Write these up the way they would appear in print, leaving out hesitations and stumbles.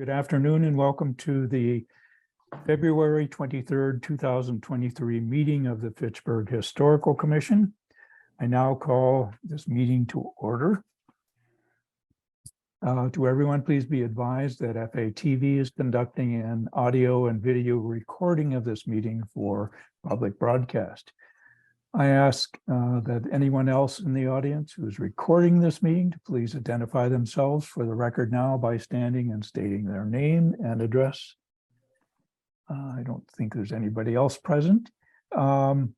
Good afternoon and welcome to the February 23rd, 2023 meeting of the Fitchburg Historical Commission. I now call this meeting to order. To everyone, please be advised that FATV is conducting an audio and video recording of this meeting for public broadcast. I ask that anyone else in the audience who is recording this meeting to please identify themselves for the record now by standing and stating their name and address. I don't think there's anybody else present. We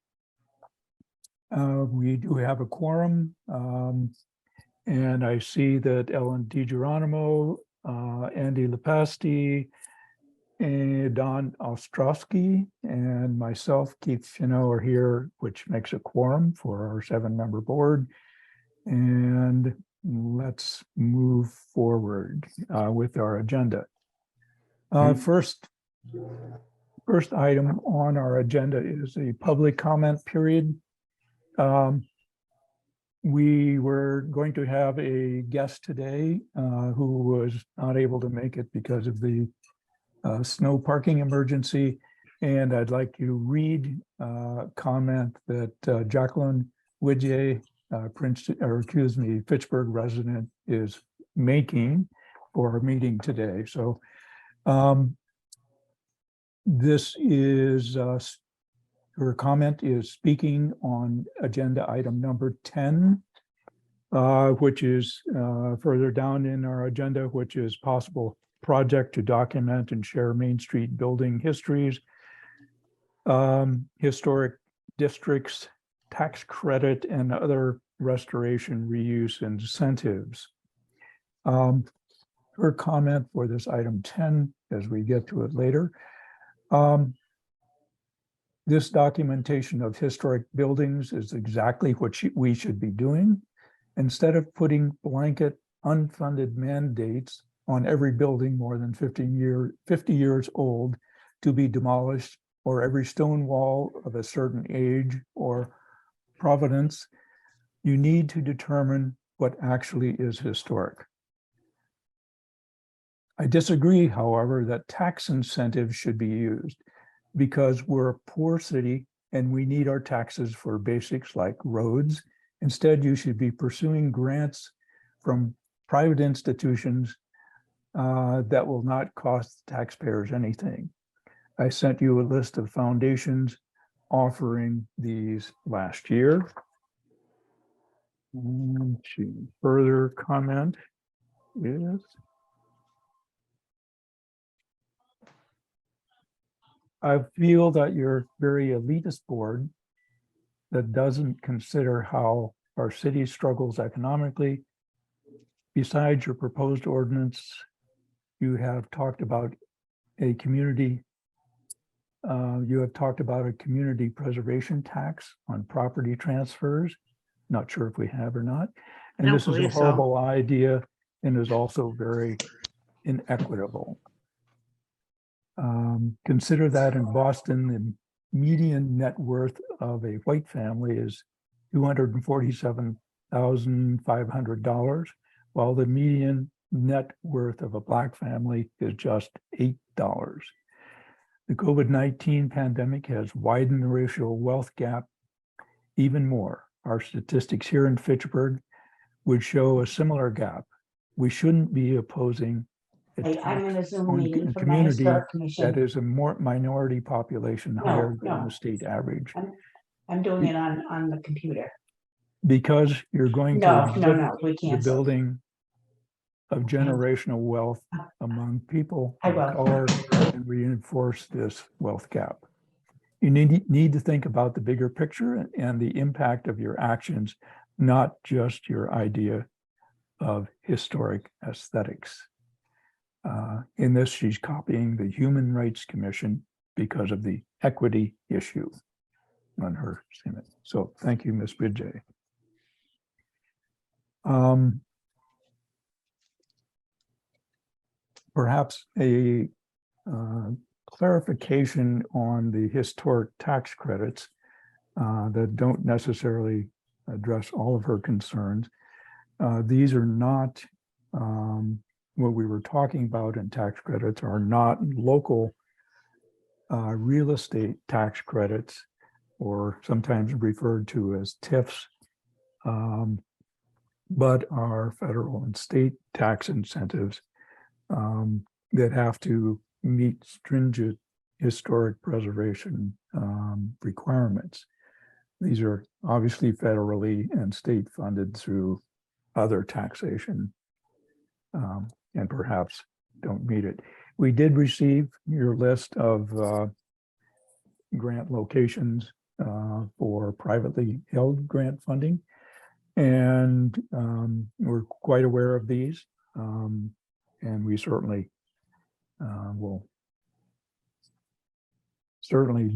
do have a quorum, and I see that Ellen DiGeronimo, Andy Lepasti, and Don Ostrowski and myself, Keith Finot, are here, which makes a quorum for our 7-member board. And let's move forward with our agenda. First item on our agenda is a public comment period. We were going to have a guest today who was not able to make it because of the snow parking emergency, and I'd like to read a comment that Jacqueline Widje, Fitchburg resident, is making for our meeting today. So this is her comment is speaking on agenda item number 10, which is further down in our agenda, which is possible project to document and share Main Street building histories, historic districts, tax credit, and other restoration reuse incentives. Her comment for this item 10, as we get to it later. This documentation of historic buildings is exactly what we should be doing. Instead of putting blanket unfunded mandates on every building more than 50 years old to be demolished, or every stone wall of a certain age or provenance, you need to determine what actually is historic. I disagree, however, that tax incentives should be used because we're a poor city and we need our taxes for basics like roads. Instead, you should be pursuing grants from private institutions that will not cost taxpayers anything. I sent you a list of foundations offering these last year. And further comment is, I feel that you're very elitist board that doesn't consider how our city struggles economically. Besides your proposed ordinance, you have talked about a community preservation tax on property transfers. Not sure if we have or not. And this is a horrible idea and is also very inequitable. Consider that in Boston, the median net worth of a white family is $247,500, while the median net worth of a Black family is just $8. The COVID-19 pandemic has widened the racial wealth gap even more. Our statistics here in Fitchburg would show a similar gap. We shouldn't be opposing a community that is a more minority population higher than the state average. I'm doing it on the computer. Because you're going to we can't. the building of generational wealth among people of color and reinforce this wealth gap. You need to think about the bigger picture and the impact of your actions, not just your idea of historic aesthetics. In this, she's copying the Human Rights Commission because of the equity issue on her statement. So thank you, Ms. Widje. Perhaps a clarification on the historic tax credits that don't necessarily address all of her concerns. These are not what we were talking about in tax credits are not local real estate tax credits, or sometimes referred to as TIFs, but are federal and state tax incentives that have to meet stringent historic preservation requirements. These are obviously federally and state funded through other taxation, and perhaps don't meet it. We did receive your list of grant locations for privately held grant funding, and we're quite aware of these, and we certainly will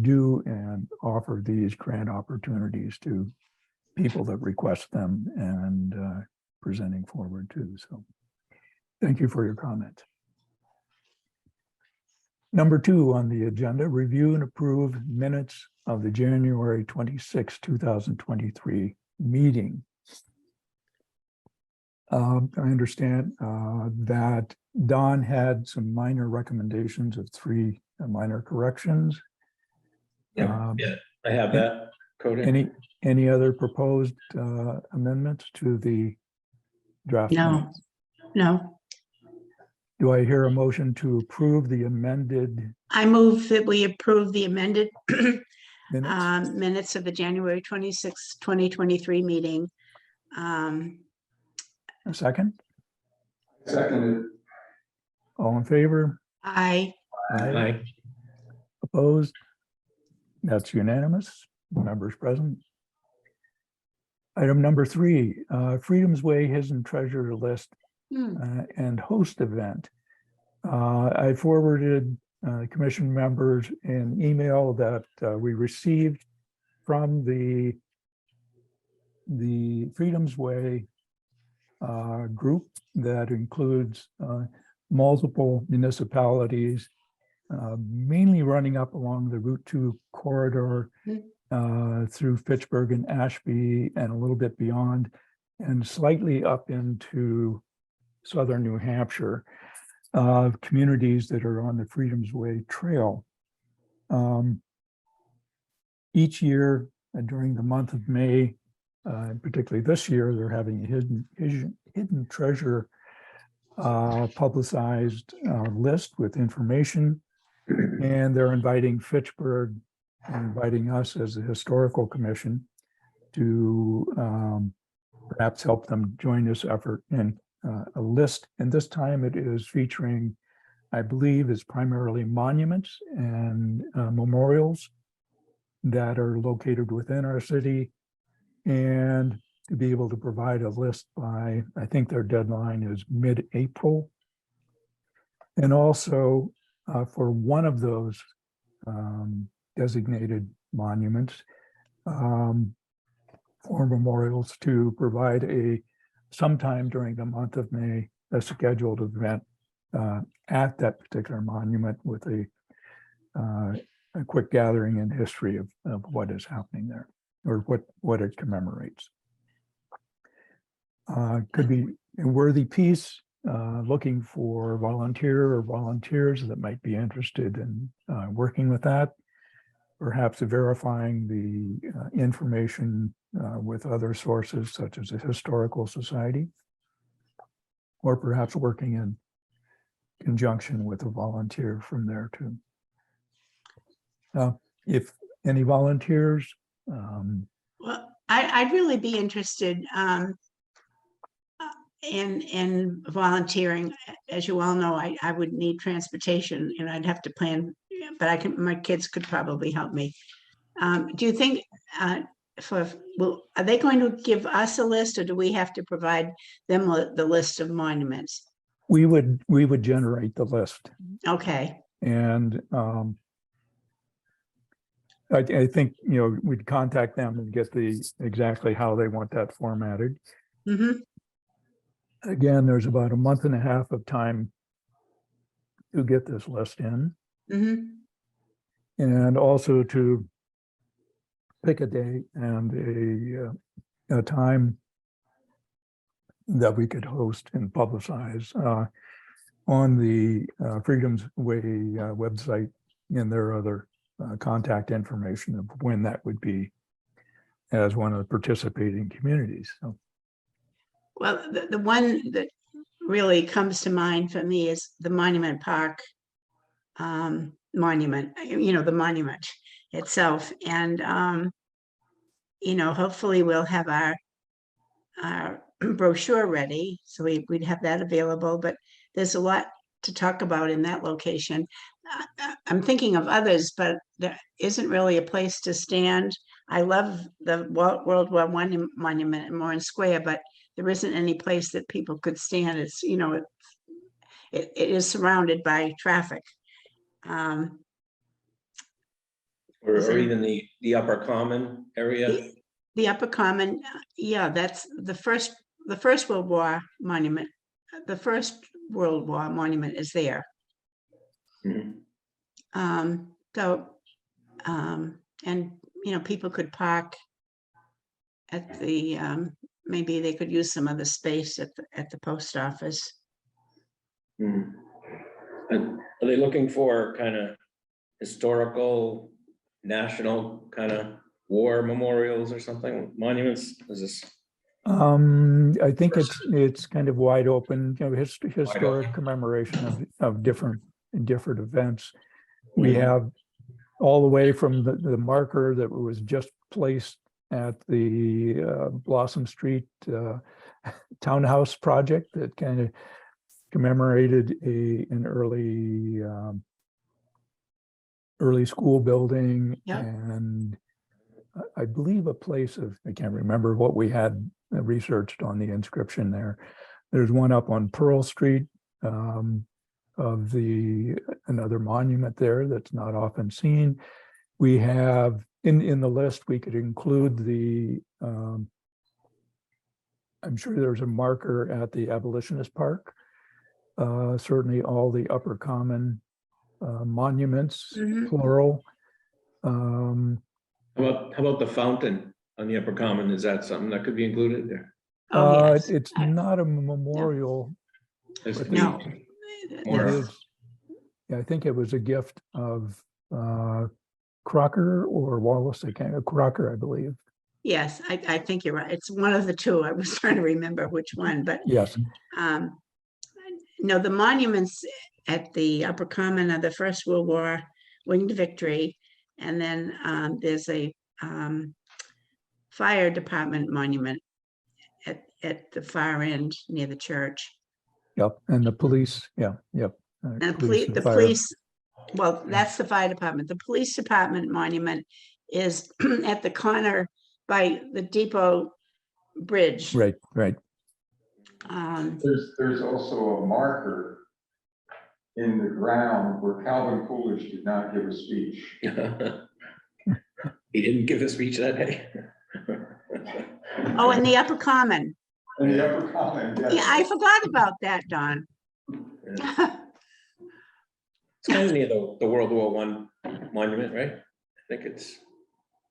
do and offer these grant opportunities to people that request them and presenting forward too. So thank you for your comment. Number 2 on the agenda, review and approve minutes of the January 26, 2023 meeting. I understand that Don had some minor recommendations of 3 minor corrections. Yeah, I have that coding. Any other proposed amendments to the draft? No, minutes? no. Do I hear a motion to approve the amended I move that we approve the amended minutes? minutes of the January 26, 2023 meeting. A second? Seconded. All in favor? I Aye. Opposed? That's unanimous. Members present. Item number 3, Freedom's Way Hidden Treasure List and host event. I forwarded commission members an email that we received from the Freedom's Way group that includes multiple municipalities, mainly running up along the Route 2 corridor through Fitchburg and Ashby and a little bit beyond, and slightly up into southern New Hampshire, communities that are on the Freedom's Way Trail. Each year during the month of May, particularly this year, they're having a hidden treasure publicized list with information, and they're inviting Fitchburg and inviting us as the Historical Commission to perhaps help them join this effort in a list. And this time it is featuring, I believe, is primarily monuments and memorials that are located within our city, and to be able to provide a list by, I think their deadline is mid-April. And also for one of those designated monuments or memorials, to provide sometime during the month of May, a scheduled event at that particular monument with a quick gathering and history of what is happening there, or what it commemorates. Could be a worthy piece, looking for volunteers that might be interested in working with that, perhaps verifying the information with other sources such as the Historical Society, or perhaps working in conjunction with a volunteer from there too. If any volunteers, well, I'd really be interested in volunteering. As you all know, I would need transportation, and I'd have to plan, but my kids could probably help me. Do you think are they going to give us a list, or do we have to provide them the list of monuments? we would generate the list, Okay. and I think, we'd contact them and get exactly how they want that formatted. Mm-hmm. Again, there's about a month and a half of time to get this list in, and also to pick a date and a time that we could host and publicize. on the Freedom's Way website, and there are other contact information of when that would be as one of the participating communities. So, Well, the one that really comes to mind for me is the Monument Park monument, the monument itself. And, hopefully we'll have our brochure ready. So we'd have that available, but there's a lot to talk about in that location. I'm thinking of others, but there isn't really a place to stand. I love the World War I monument in Moran Square, but there isn't any place that people could stand. It's, it is surrounded by traffic. Or even the Upper Common area. The Upper Common, yeah, that's the first World War monument. The first World War monument is there. Mhm. And people could park at the maybe they could use some of the space at the post office. Mhm. And are they looking for kind of historical, national kind of war memorials or something, monuments? Is this? I think it's kind of wide open, historic commemoration of different events. We have all the way from the marker that was just placed at the Blossom Street townhouse project that kind of commemorated an early school building. Yep. And I believe a place I can't remember what we had researched on the inscription there. There's one up on Pearl Street of another monument there that's not often seen. We have in the list, we could include I'm sure there's a marker at the Abolitionist Park. Certainly all the Upper Common monuments, Mhm. plural. How about the fountain on the Upper Common? Is that something that could be included there? Oh, yes. It's not a memorial. But No. It is. Yeah, I think it was a gift of Crocker or Wallace. Crocker, I believe. Yes, I think you're right. It's one of the two. I was trying to remember which one, but Yes. No, the monuments at the Upper Common are the First World War Winged Victory, and then there's a fire department monument at the far end near the church. Yep, and the police. Yeah, yep. And and the fire. police, well, that's the fire department. The police department monument is at the corner by the Depot Bridge. Right. There's also a marker in the ground where Calvin Coolidge did not give a speech. He didn't give a speech that day. Oh, in the Upper Common. In the Upper Common, yes. Yeah, I forgot about that, Don. It's kind of near the World War I monument, right? I think it's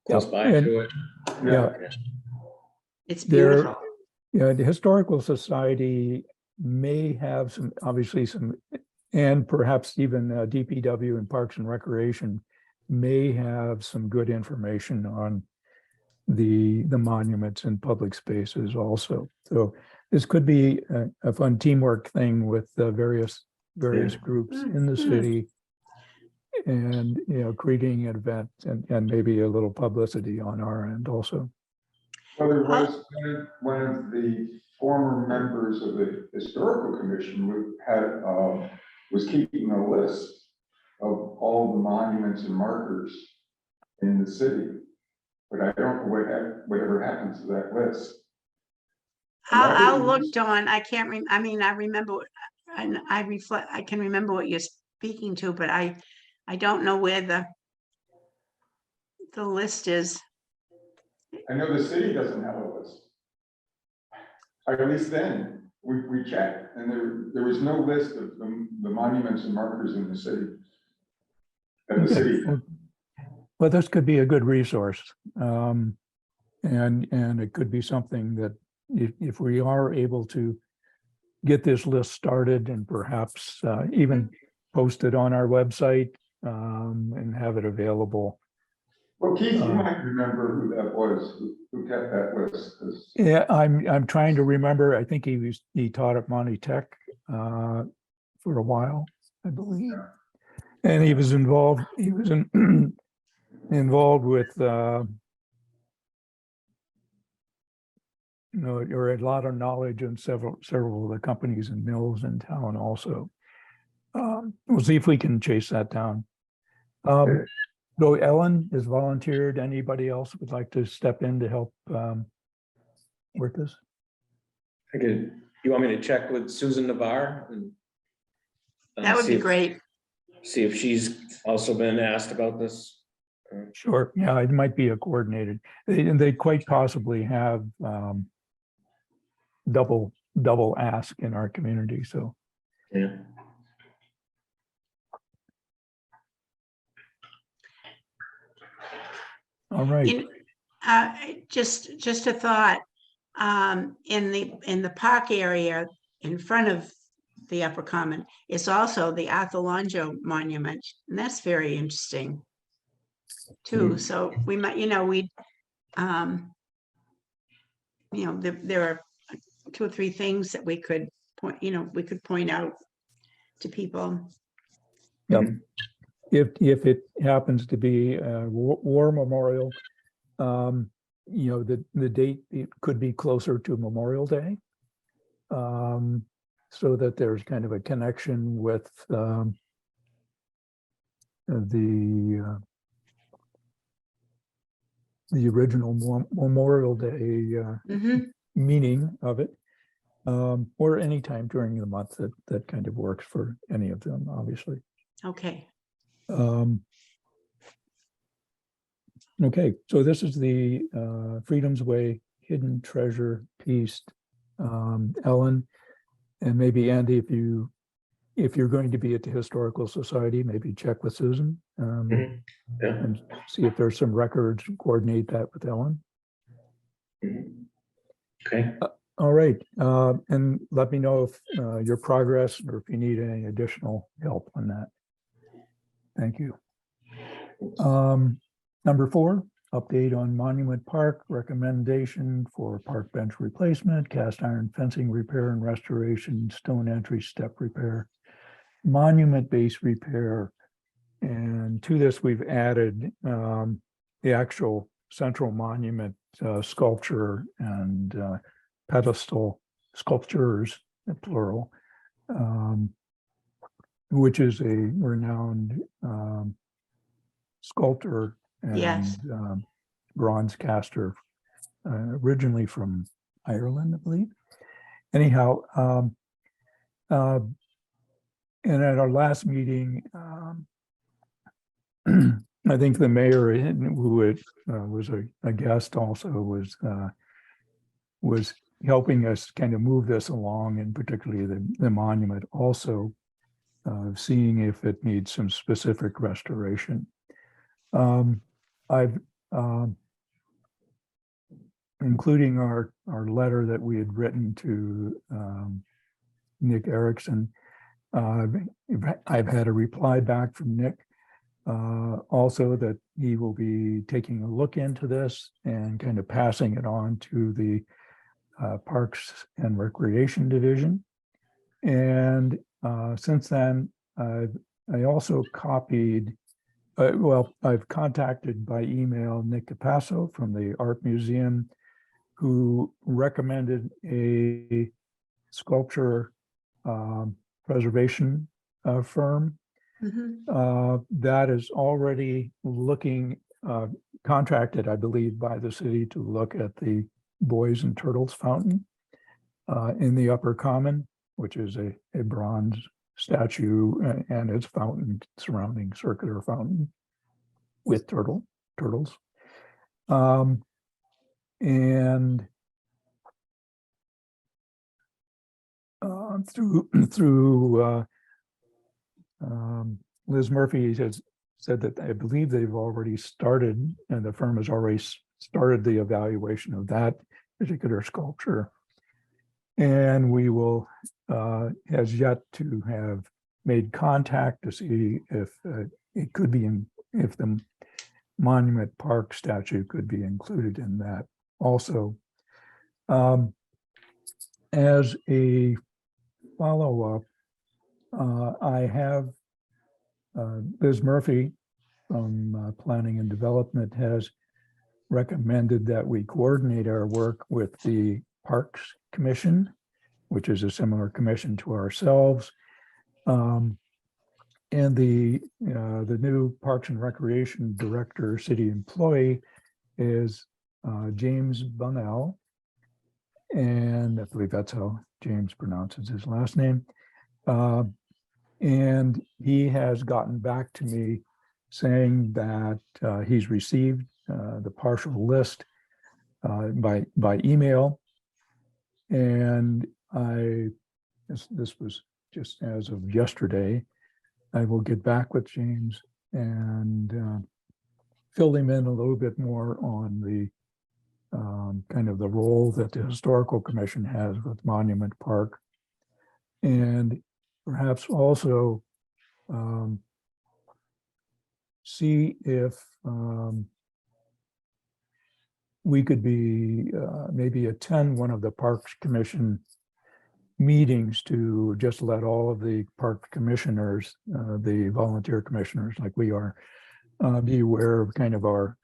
close by to it. Yeah. It's beautiful. Yeah, the Historical Society may have obviously and perhaps even DPW and Parks and Recreation may have some good information on the monuments and public spaces also. So this could be a fun teamwork thing with the various groups in the city, and creating an event and maybe a little publicity on our end also. Well, there was one of the former members of the Historical Commission was keeping a list of all the monuments and markers in the city, but I don't know whatever happens to that list. I'll look, Dawn. I can't I mean, I remember, and I can remember what you're speaking to, but I don't know where the list is. I know the city doesn't have a list. At least then we checked, and there was no list of the monuments and markers in the city. At the city. Well, this could be a good resource, and it could be something that if we are able to get this list started and perhaps even post it on our website and have it available. Well, Keith, you might remember who that was, who kept that list. 'Cause Yeah, I'm trying to remember. I think he taught at Monty Tech for a while, I believe. Yeah. And he was involved involved with or a lot of knowledge in several of the companies and mills in town also. We'll see if we can chase that down. So Ellen has volunteered. Anybody else would like to step in to help work this? You want me to check with Susan Navarre? And That would see be if- great. See if she's also been asked about this. Sure. Yeah, it might be a coordinated. And they quite possibly have double ask in our community. So Yeah. all right. Just a thought, in the park area in front of the Upper Common is also the Arthur Longo Monument, and that's very interesting too. So we might, there are 2 or 3 things that we could point out to people. Yep. If it happens to be a war memorial, the date, it could be closer to Memorial Day. So that there's kind of a connection with the original Memorial Day Mhm. meaning of it, or any time during the month that kind of works for any of them, obviously. Okay. Okay, so this is the Freedom's Way Hidden Treasure piece. Ellen, and maybe Andy, if you're going to be at the Historical Society, maybe check with Susan Yeah. and see if there's some records, coordinate that with Ellen. Okay. All right, and let me know if your progress or if you need any additional help on that. Thank you. Number 4, update on Monument Park, recommendation for park bench replacement, cast iron fencing repair and restoration, stone entry step repair, monument base repair. And to this, we've added the actual central monument sculpture and pedestal sculptures, plural, which is a renowned sculptor and Yes. Bronze caster, originally from Ireland, I believe. Anyhow, and at our last meeting, I think the mayor, who was a guest also, was helping us kind of move this along, and particularly the monument also, seeing if it needs some specific restoration. I've including our letter that we had written to Nick Erickson. I've had a reply back from Nick also that he will be taking a look into this and kind of passing it on to the Parks and Recreation Division. And since then, I also copied, I've contacted by email Nick Capasso from the Art Museum, who recommended a sculpture preservation firm Mhm. that is already looking, contracted, I believe, by the city to look at the Boys and Turtles fountain in the Upper Common, which is a bronze statue and its fountain, surrounding circular fountain with turtles. And through Liz Murphy has said that I believe they've already started, and the firm has already started the evaluation of that particular sculpture. And we will, has yet to have made contact to see if it could be if the Monument Park statue could be included in that also. As a follow-up, I have Liz Murphy from Planning and Development has recommended that we coordinate our work with the Parks Commission, which is a similar commission to ourselves. And the new Parks and Recreation Director, city employee is James Bunnell. And I believe that's how James pronounces his last name. And he has gotten back to me saying that he's received the partial list by email. And this was just as of yesterday. I will get back with James and fill him in a little bit more on the kind of the role that the Historical Commission has with Monument Park. And perhaps also see if we could be maybe attend one of the Parks Commission meetings to just let all of the park commissioners, the volunteer commissioners like we are, be aware of kind of our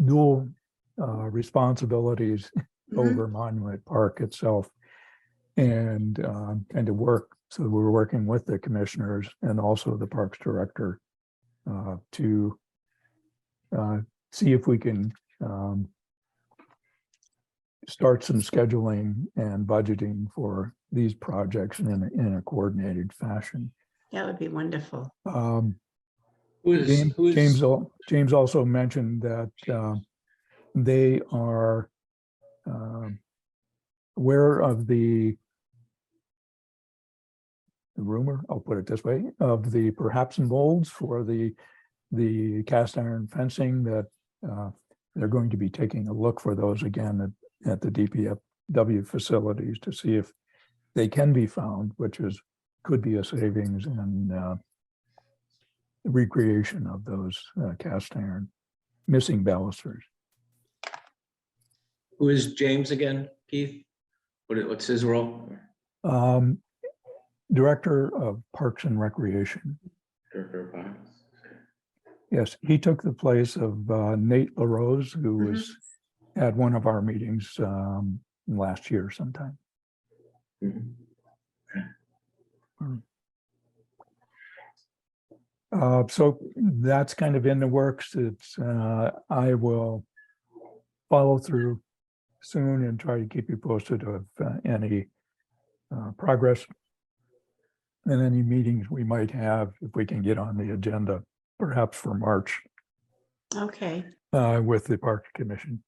dual responsibilities over Monument Park itself, and kind of work. So we're working with the commissioners and also the Parks Director to see if we can start some scheduling and budgeting for these projects in a coordinated fashion. That would be wonderful. James also mentioned that they are aware of the rumor, I'll put it this way, of the perhaps molds for the cast iron fencing, that they're going to be taking a look for those again at the DPW facilities to see if they can be found, which could be a savings and recreation of those cast iron missing balusters. Who is James again, Keith? What's his role? Director of Parks and Recreation. Director of Parks. Yes, he took the place of Nate LaRose, who was at one of our meetings last year sometime. So that's kind of in the works. It's I will follow through soon and try to keep you posted of any progress and any meetings we might have, if we can get on the agenda, perhaps for March, Okay. with the Park Commission.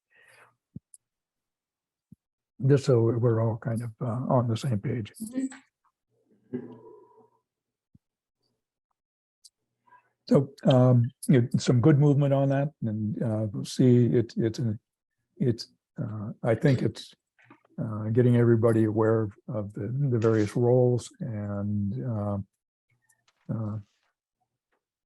Just so we're all kind of on the same page. So some good movement on that, and we'll see. I think it's getting everybody aware of the various roles, and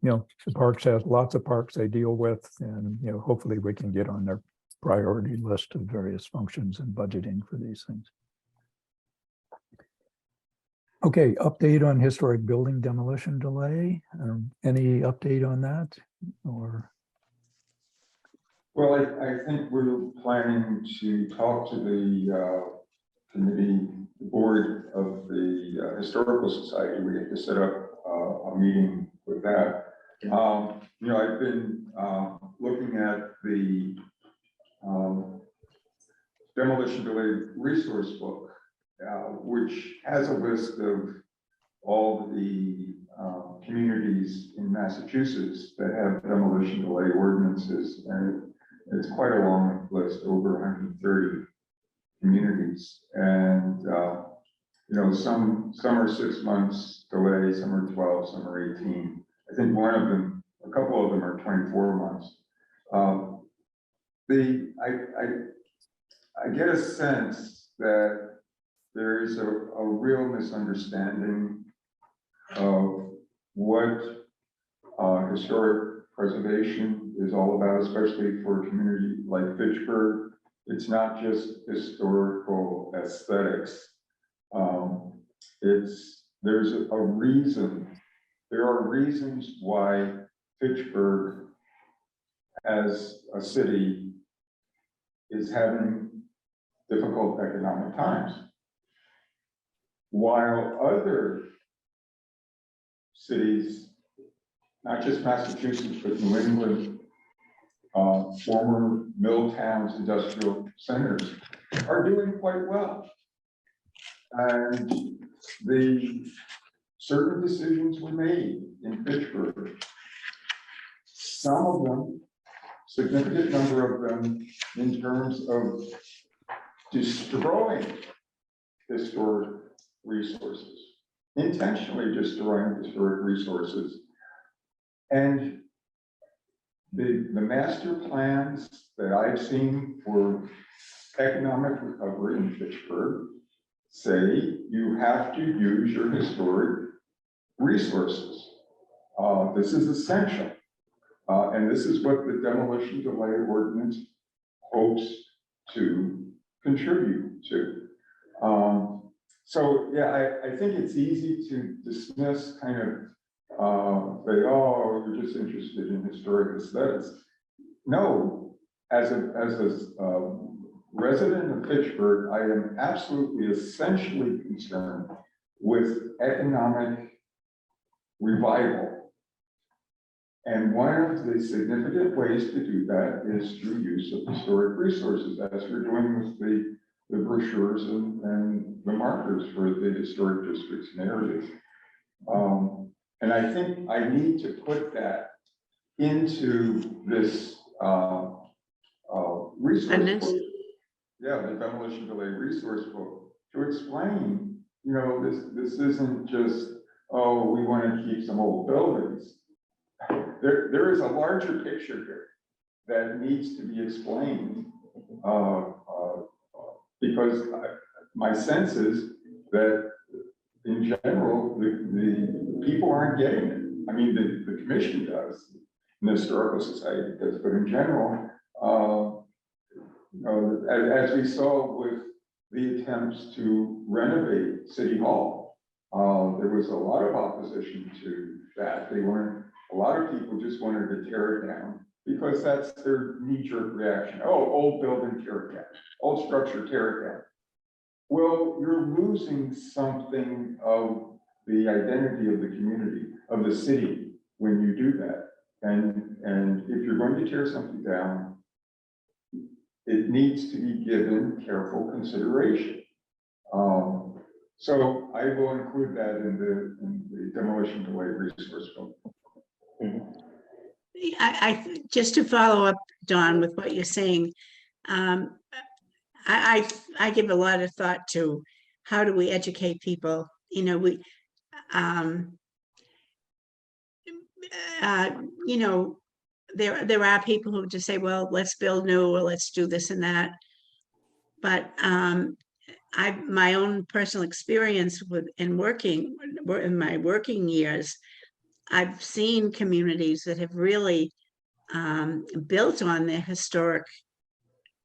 the parks has lots of parks they deal with, and hopefully we can get on their priority list of various functions and budgeting for these things. Okay, update on historic building demolition delay. Any update on that, or? Well, I think we're planning to talk to the committee, the board of the Historical Society. We have to set up a meeting with that. I've been looking at the demolition delay resource book, which has a list of all the communities in Massachusetts that have demolition delay ordinances, and it's quite a long list, over 130 communities. And some are 6 months delay, some are 12, some are 18. I think a couple of them are 24 months. I get a sense that there is a real misunderstanding of what historic preservation is all about, especially for a community like Fitchburg. It's not just historical aesthetics. There's a reason. There are reasons why Fitchburg, as a city, is having difficult economic times, while other cities, not just Massachusetts, but New England, former mill towns, industrial centers, are doing quite well. And certain decisions were made in Fitchburg. Some of them, significant number of them, in terms of destroying historic resources, intentionally destroying historic resources. And the master plans that I've seen for economic recovery in Fitchburg say you have to use your historic resources. This is essential. And this is what the demolition delay ordinance hopes to contribute to. So yeah, I think it's easy to dismiss kind of, say, oh, you're just interested in historic aesthetics. No, as a resident of Fitchburg, I am absolutely essentially concerned with economic revival. And one of the significant ways to do that is through use of historic resources, as we're doing with the brochures and the markers for the historic districts and areas. And I think I need to put that into this resource book. Yeah, the demolition delay resource book, to explain, you know, this isn't just, oh, we want to keep some old buildings. There is a larger picture here that needs to be explained, because my sense is that in general, the people aren't getting it. I mean, the commission does, and the Historical Society does, but in general, you know, as we saw with the attempts to renovate City Hall, there was a lot of opposition to that. A lot of people just wanted to tear it down because that's their knee-jerk reaction. Oh, old building, tear it down. Old structure, tear it down. Well, you're losing something of the identity of the community, of the city, when you do that. And if you're going to tear something down, it needs to be given careful consideration. So I will include that in the demolition delay resource book. I just to follow up, Don, with what you're saying, I give a lot of thought to how do we educate people. You know, you know, there are people who just say, well, let's build new or let's do this and that. But my own personal experience in my working years, I've seen communities that have really built on their historic,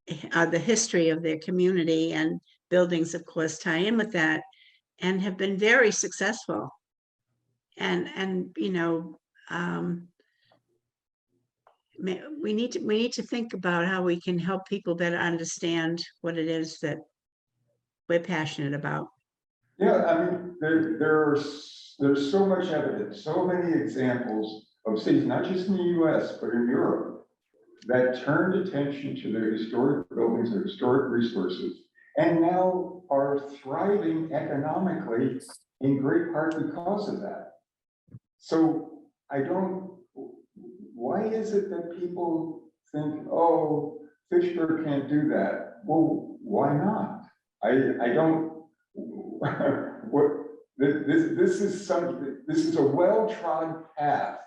the history of their community, and buildings, of course, tie in with that, and have been very successful. And you know, we need to think about how we can help people better understand what it is that we're passionate about. Yeah, I mean, there's so much evidence, so many examples of cities, not just in the US, but in Europe, that turned attention to their historic buildings, their historic resources, and now are thriving economically in great part because of that. So why is it that people think, oh, Fitchburg can't do that? Well, why not? I don't, this is a well-trod path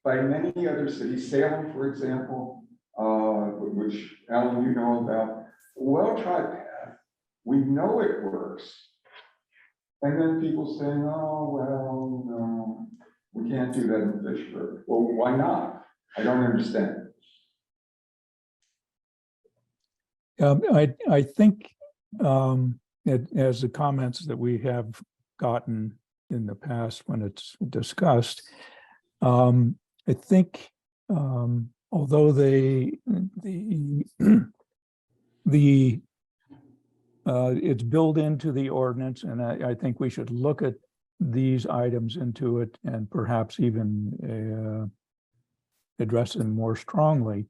by many other cities. Salem, for example, which Alan, you know about, well-trod path. We know it works. And then people saying, oh, well, no, we can't do that in Fitchburg. Well, why not? I don't understand. I think as the comments that we have gotten in the past when it's discussed, I think although it's built into the ordinance, and I think we should look at these items into it and perhaps even address them more strongly,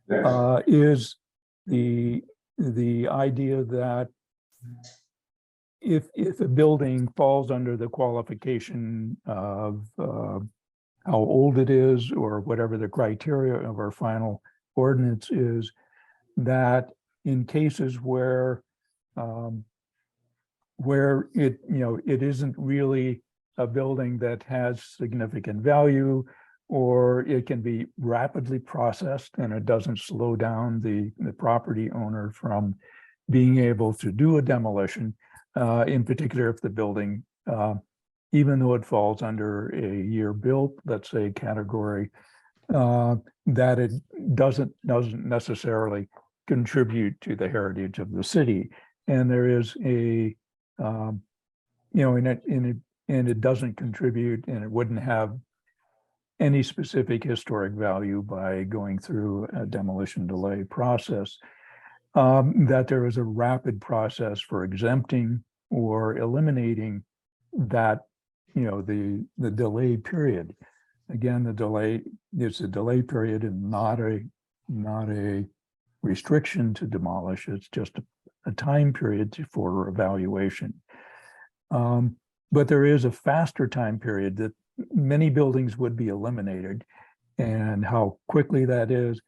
Yes. is the idea that if a building falls under the qualification of how old it is or whatever the criteria of our final ordinance is, that in cases where it, it isn't really a building that has significant value, or it can be rapidly processed and it doesn't slow down the property owner from being able to do a demolition, in particular if the building, even though it falls under a year built, let's say category, that it doesn't necessarily contribute to the heritage of the city. And there is a, and it doesn't contribute, and it wouldn't have any specific historic value by going through a demolition delay process, that there is a rapid process for exempting or eliminating that, the delay period. Again, it's a delay period and not a restriction to demolish. It's just a time period for evaluation. But there is a faster time period that many buildings would be eliminated, and how quickly that is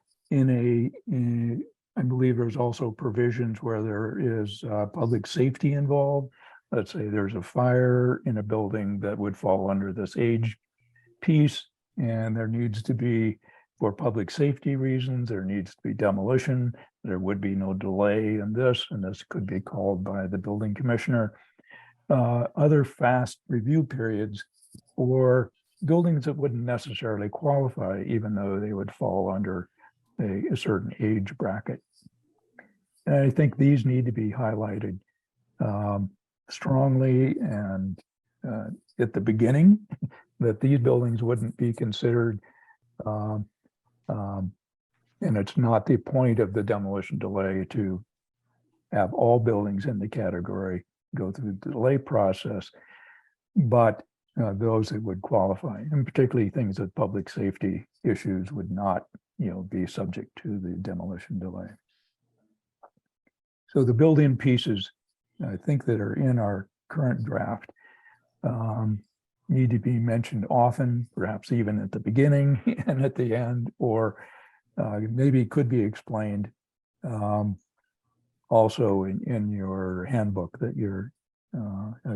I believe there's also provisions where there is public safety involved. Let's say there's a fire in a building that would fall under this age piece, and there needs to be, for public safety reasons, there needs to be demolition. There would be no delay in this, and this could be called by the building commissioner. Other fast review periods or buildings that wouldn't necessarily qualify, even though they would fall under a certain age bracket. And I think these need to be highlighted strongly and at the beginning, that these buildings wouldn't be considered, and it's not the point of the demolition delay to have all buildings in the category go through the delay process, but those that would qualify, and particularly things that public safety issues would not, be subject to the demolition delay. So the built-in pieces, I think, that are in our current draft need to be mentioned often, perhaps even at the beginning and at the end, or maybe could be explained also in your handbook that you're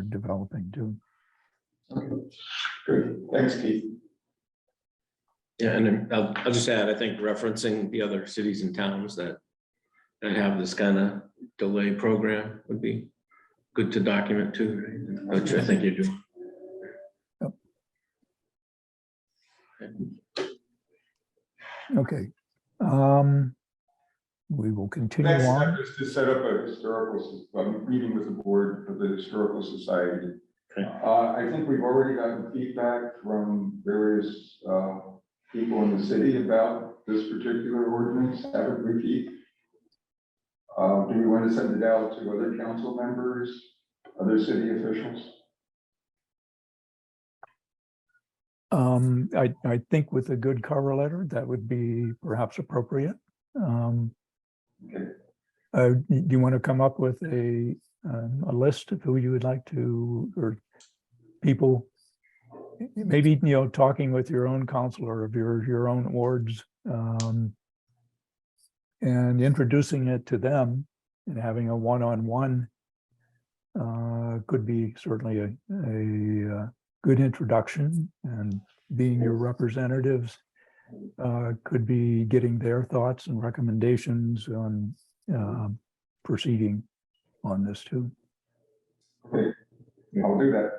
developing too. Okay, great. Thanks, Keith. Yeah, and then I'll just add, I think referencing the other cities and towns that have this kind of delay program would be good to document too, right? Which I think you do. Okay. We will continue Next on. step is to set up a historical meeting with the board of the Historical Society. Okay. I think we've already gotten feedback from various people in the city about this particular ordinance, haven't we, Keith? Do we want to send it out to other council members, other city officials? I think with a good cover letter, that would be perhaps appropriate. Okay. Do you want to come up with a list of who you would like to, or people, maybe, talking with your own counselor of your own wards, and introducing it to them and having a one-on-one could be certainly a good introduction, and being your representatives could be getting their thoughts and recommendations on proceeding on this too. Okay. I'll do that.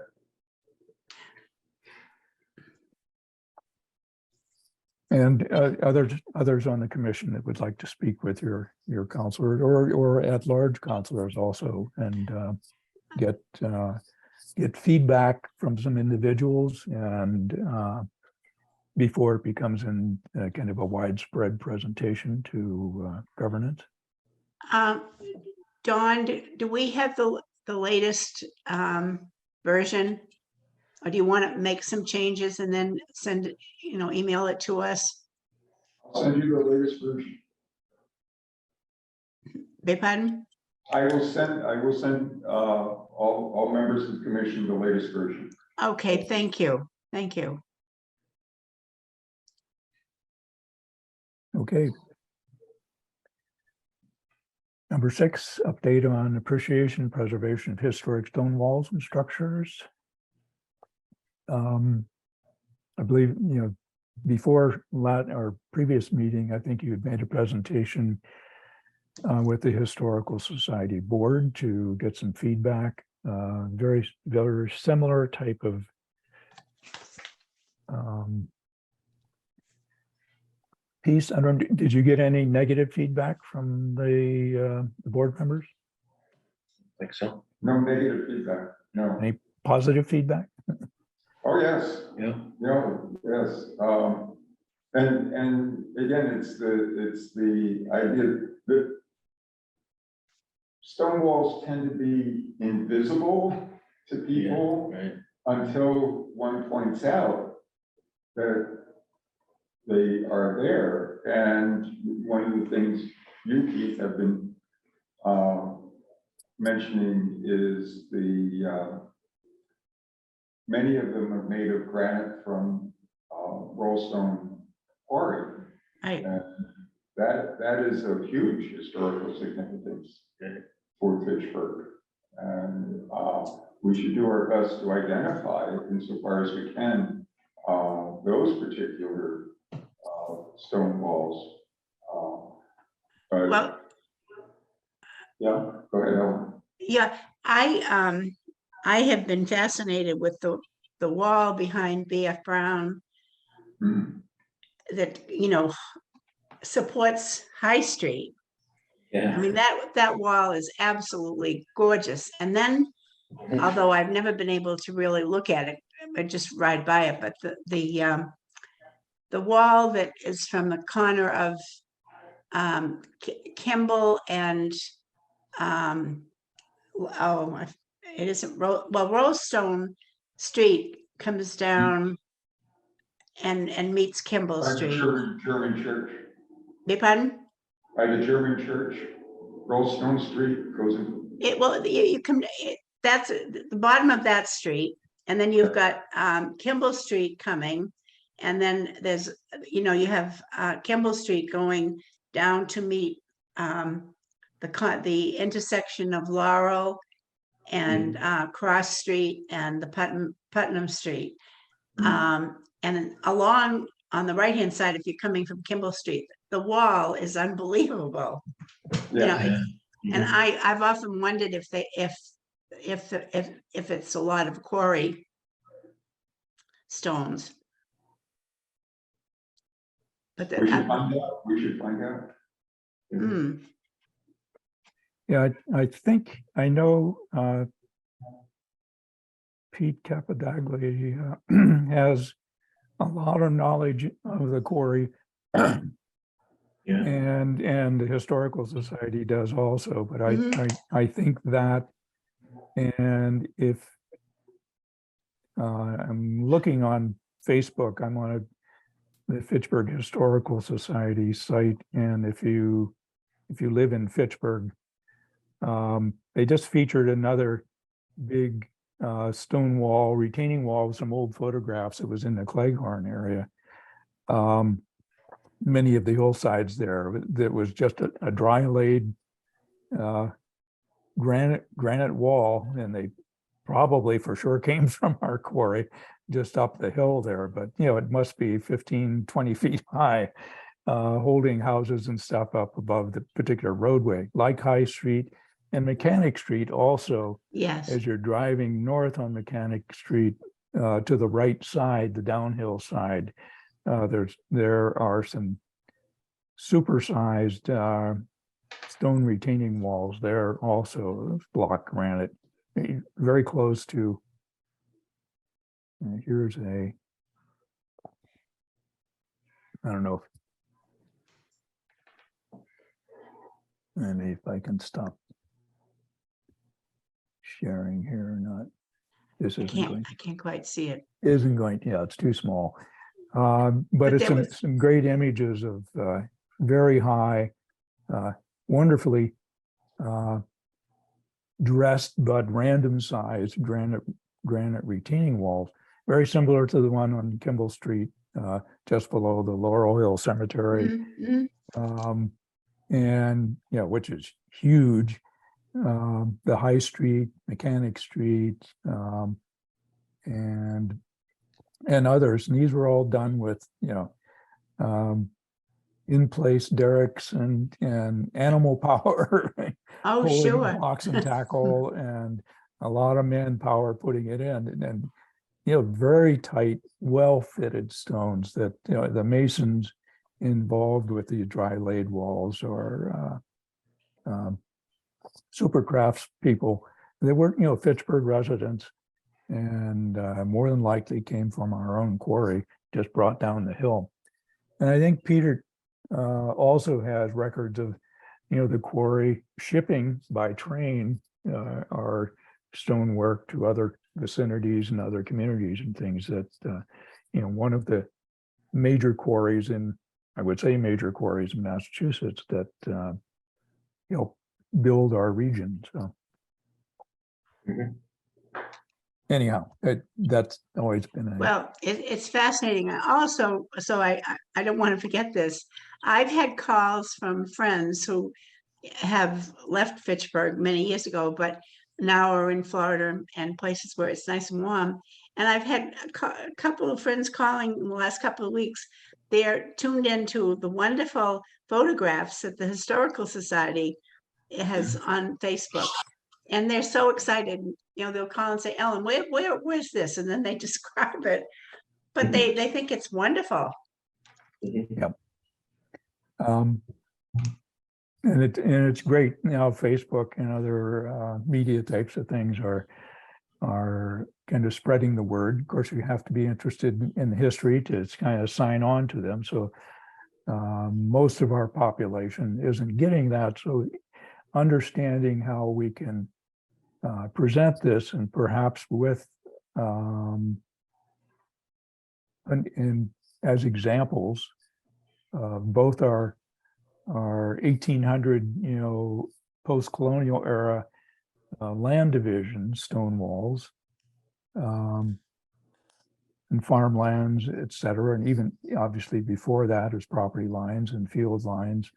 And others on the commission that would like to speak with your counselor or at-large counselors also, and get feedback from some individuals, and before it becomes in kind of a widespread presentation to governance. Dawn, do we have the latest version? Or do you want to make some changes and then send, email it to us? I'll send you the latest version. Beg pardon? I will send all members of the commission the latest version. Okay, thank you. Thank you. Okay. Number 6, update on appreciation and preservation of historic stone walls and structures. I believe, before our previous meeting, I think you had made a presentation with the Historical Society Board to get some feedback. Very, very similar type of piece. I don't. Did you get any negative feedback from the board members? Think so? No negative feedback, no. Any positive feedback? Oh, yes. Yeah. Yes. And again, it's the idea that stone walls tend to be invisible to people Right. until one points out that they are there. And one of the things you, Keith, have been mentioning is the many of them are made of granite from Rollstone Quarry. Right. And that is of huge historical significance for Fitchburg. And we should do our best to identify, insofar as we can, those particular stone walls. But Well, yeah, go ahead, Ellen. yeah, I have been fascinated with the wall behind B.F. Brown that, supports High Street. I Yeah. mean, that wall is absolutely gorgeous. And then, although I've never been able to really look at it, I just ride by it, but the wall that is from the corner of Kimball and it isn't Rollstone Street comes down and meets Kimball By the Street. German church. Beg pardon? By the German church, Rollstone Street goes in. That's the bottom of that street, and then you've got Kimball Street coming, and then there's, you have Kimball Street going down to meet the intersection of Laurel and Cross Street and the Putnam Street. And then along on the right-hand side, if you're coming from Kimball Street, the wall is unbelievable. Yeah. And I've often wondered if it's a lot of quarry stones. But We should find out. We should find out. Yeah, I think I know Pete Capadaglia has a lot of knowledge of the quarry. Yeah. And the Historical Society does also, but I think that, and if I'm looking on Facebook, I'm on the Fitchburg Historical Society site, and if you live in Fitchburg, they just featured another big stone wall, retaining wall with some old photographs. It was in the Cleghorn area. Many of the hillsides there, that was just a dry laid granite wall, and they probably for sure came from our quarry just up the hill there, but it must be 15, 20 feet high, holding houses and stuff up above the particular roadway, like High Street And Mechanic Street also, Yes. as you're driving north on Mechanic Street, to the right side, the downhill side, there are some supersized stone retaining walls there also, block granite, very close to. Here's a, I don't know maybe if I can stop sharing here or not. This I isn't going. can't quite see it. Isn't going. Yeah, it's too small. But But it's there was- some great images of very high, wonderfully dressed but random sized granite retaining walls, very similar to the one on Kimball Street, just below the Laurel Hill Cemetery. Mhm. And which is huge. The High Street, Mechanic Street, and others. And these were all done with in place derricks and animal power, Oh, pulling sure. blocks and tackle, and a lot of manpower putting it in, and very tight, well fitted stones that the masons involved with the dry laid walls or super crafts people. They were Fitchburg residents, and more than likely came from our own quarry, just brought down the hill. And I think Peter also has records of the quarry shipping by train our stonework to other vicinities and other communities and things that one of the major quarries in, I would say major quarries in Massachusetts that build our region. So Mhm. anyhow, that's always been a Well, it's fascinating. Also, so I don't want to forget this. I've had calls from friends who have left Fitchburg many years ago, but now are in Florida and places where it's nice and warm. And I've had a couple of friends calling in the last couple of weeks. They're tuned into the wonderful photographs that the Historical Society has on Facebook. And they're so excited, they'll call and say, Ellen, where's this? And then they describe it, but they think it's wonderful. Mhm. And it's great now. Facebook and other media types of things are kind of spreading the word. Of course, you have to be interested in the history to kind of sign on to them. So most of our population isn't getting that. So understanding how we can present this, and perhaps with and as examples of both our 1800 post-colonial era land division stone walls and farmlands, et cetera, and even obviously before that as property lines and field lines,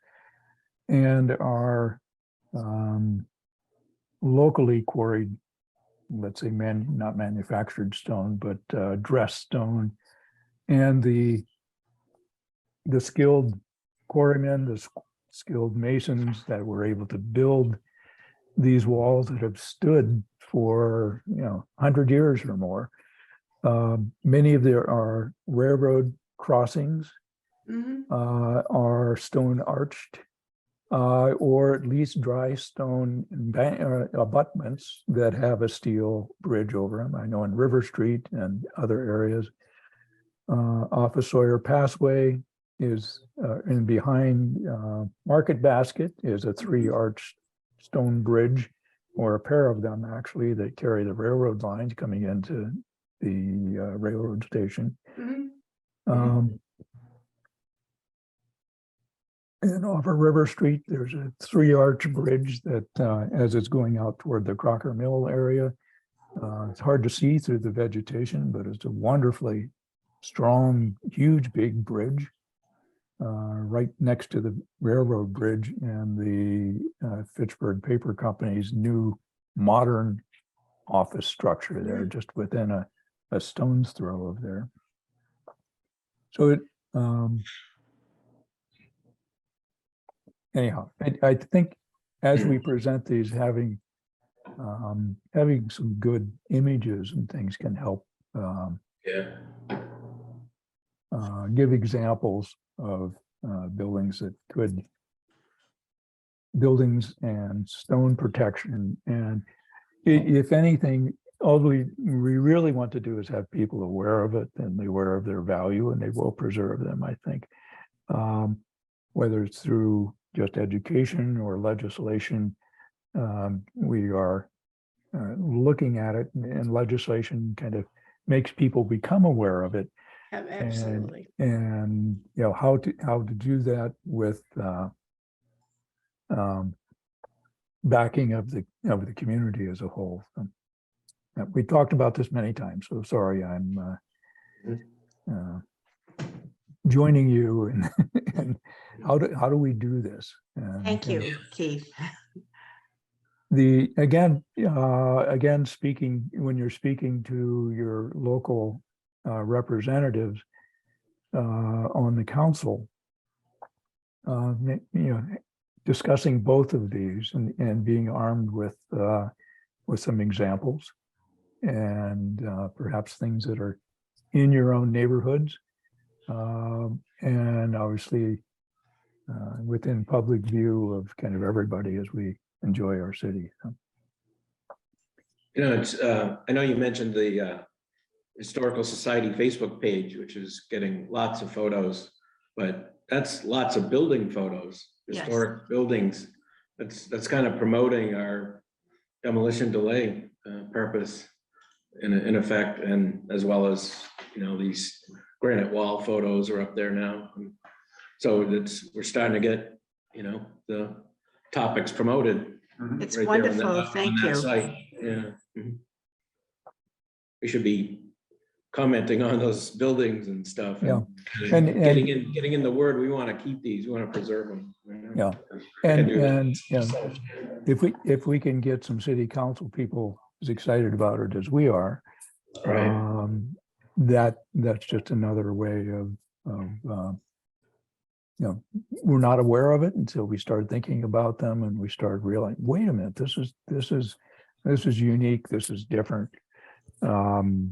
and our locally quarried, let's say not manufactured stone, but dressed stone, and the skilled quarrymen, the skilled masons that were able to build these walls that have stood for 100 years or more. Many of there are railroad crossings are stone arched, or at least dry stone abutments that have a steel bridge over them. I know in River Street and other areas, off of Sawyer Passway is, and behind Market Basket is a 3-arched stone bridge, or a pair of them actually, that carry the railroad lines coming into the railroad station. And off of River Street, there's a 3-arch bridge that, as it's going out toward the Crocker Mill area, it's hard to see through the vegetation, but it's a wonderfully strong, huge, big bridge right next to the railroad bridge and the Fitchburg Paper Company's new modern office structure there, just within a stone's throw of there. So it, anyhow, I think as we present these, having some good images and things can help Yeah. give examples of buildings and stone protection. And if anything, all we really want to do is have people aware of it and aware of their value, and they will preserve them, I think. Whether it's through just education or legislation, we are looking at it, and legislation kind of makes people become aware of it. Absolutely. And you know how to do that with backing of the community as a whole. We talked about this many times, so sorry I'm joining you and how do we do this? And, Thank you, Keith. Again, speaking, when you're speaking to your local representatives on the council, discussing both of these and being armed with some examples and perhaps things that are in your own neighborhoods, and obviously within public view of kind of everybody as we enjoy our city. So. It's I know you mentioned the Historical Society Facebook page, which is getting lots of photos, but that's lots of building photos, historic buildings. That's kind of promoting our demolition delay purpose in effect, and as well as these granite wall photos are up there now. So we're starting to get the topics promoted. It's right wonderful. Thank you. Site. Yeah. We should be commenting on those buildings and stuff. Yeah. And And getting in the word, we want to keep these, we want to preserve them. yeah. And if we can get some city council people as excited about it as we are, Right. That's just another way of we're not aware of it until we start thinking about them and we start realizing, wait a minute, this is unique, this is different.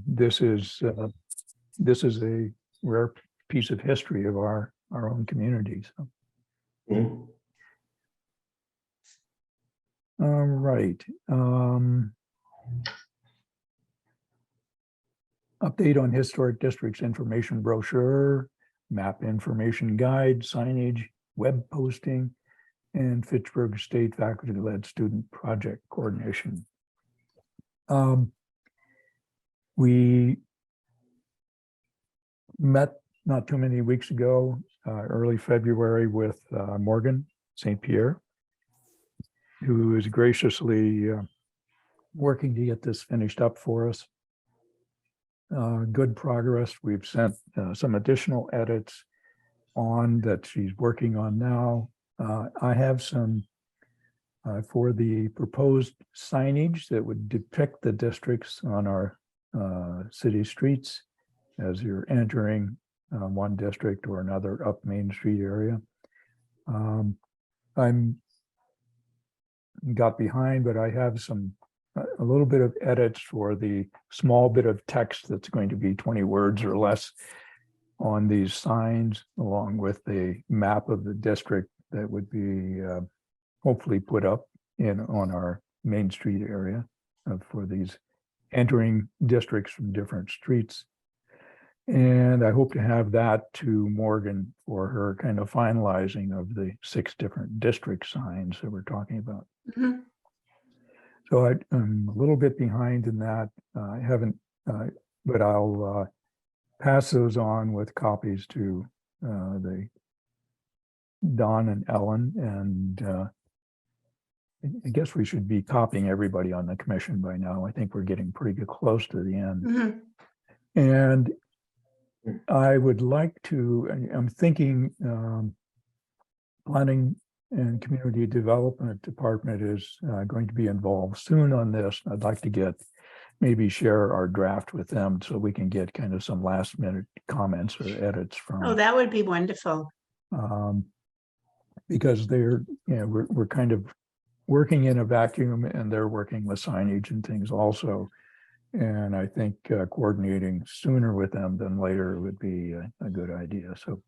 This is a rare piece of history of our own community. So. Mhm. All right. Update on historic districts information brochure, map information guide, signage, web posting, and Fitchburg State faculty-led student project coordination. We met not too many weeks ago, early February, with Morgan St. Pierre, who is graciously working to get this finished up for us. Good progress. We've sent some additional edits on that she's working on now. I have some for the proposed signage that would depict the districts on our city streets as you're entering one district or another up Main Street area. I'm got behind, but I have a little bit of edits for the small bit of text that's going to be 20 words or less on these signs, along with the map of the district that would be hopefully put up on our Main Street area for these entering districts from different streets. And I hope to have that to Morgan for her kind of finalizing of the 6 different district signs that we're talking about. Mhm. So I'm a little bit behind in that. I haven't, but I'll pass those on with copies to the Don and Ellen, and I guess we should be copying everybody on the commission by now. I think we're getting pretty close to the end. Mhm. And I would like to, I'm thinking planning and community development department is going to be involved soon on this. I'd like to maybe share our draft with them so we can get kind of some last minute comments or edits from. Oh, that would be wonderful. Because we're kind of working in a vacuum and they're working with signage and things also. And I think coordinating sooner with them than later would be a good idea. So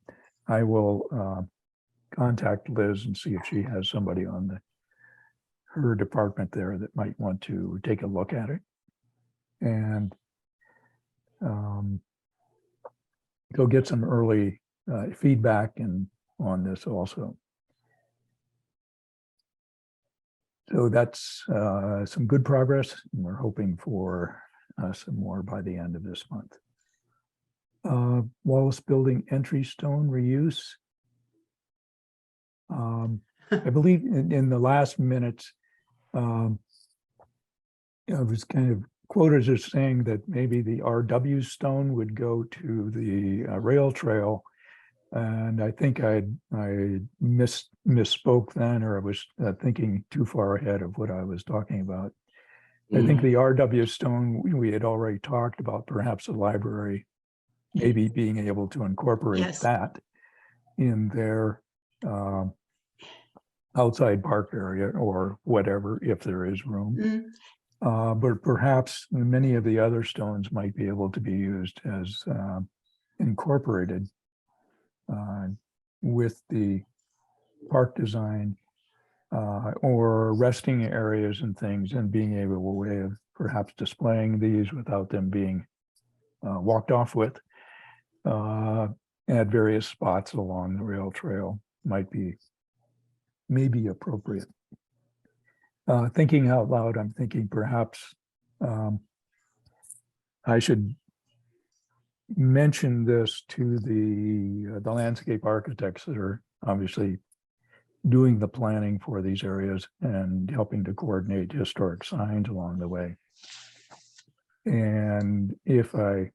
I will contact Liz and see if she has somebody on her department there that might want to take a look at it. And go get some early feedback on this also. So that's some good progress, and we're hoping for some more by the end of this month. Wallace Building entry stone reuse. I believe in the last minutes, I was kind of quoted as saying that maybe the RW stone would go to the rail trail. And I think I misspoke then, or I was thinking too far ahead of what I was talking about. I think the RW stone, we had already talked about perhaps the library maybe being able to incorporate Yes. that in their outside park area or whatever, if there is room. Mm, But perhaps many of the other stones might be able to be used as incorporated with the park design or resting areas and things, and being able a way of perhaps displaying these without them being walked off with at various spots along the rail trail might be maybe appropriate. Thinking out loud, I'm thinking perhaps I should mention this to the landscape architects that are obviously doing the planning for these areas and helping to coordinate historic signs along the way. And if I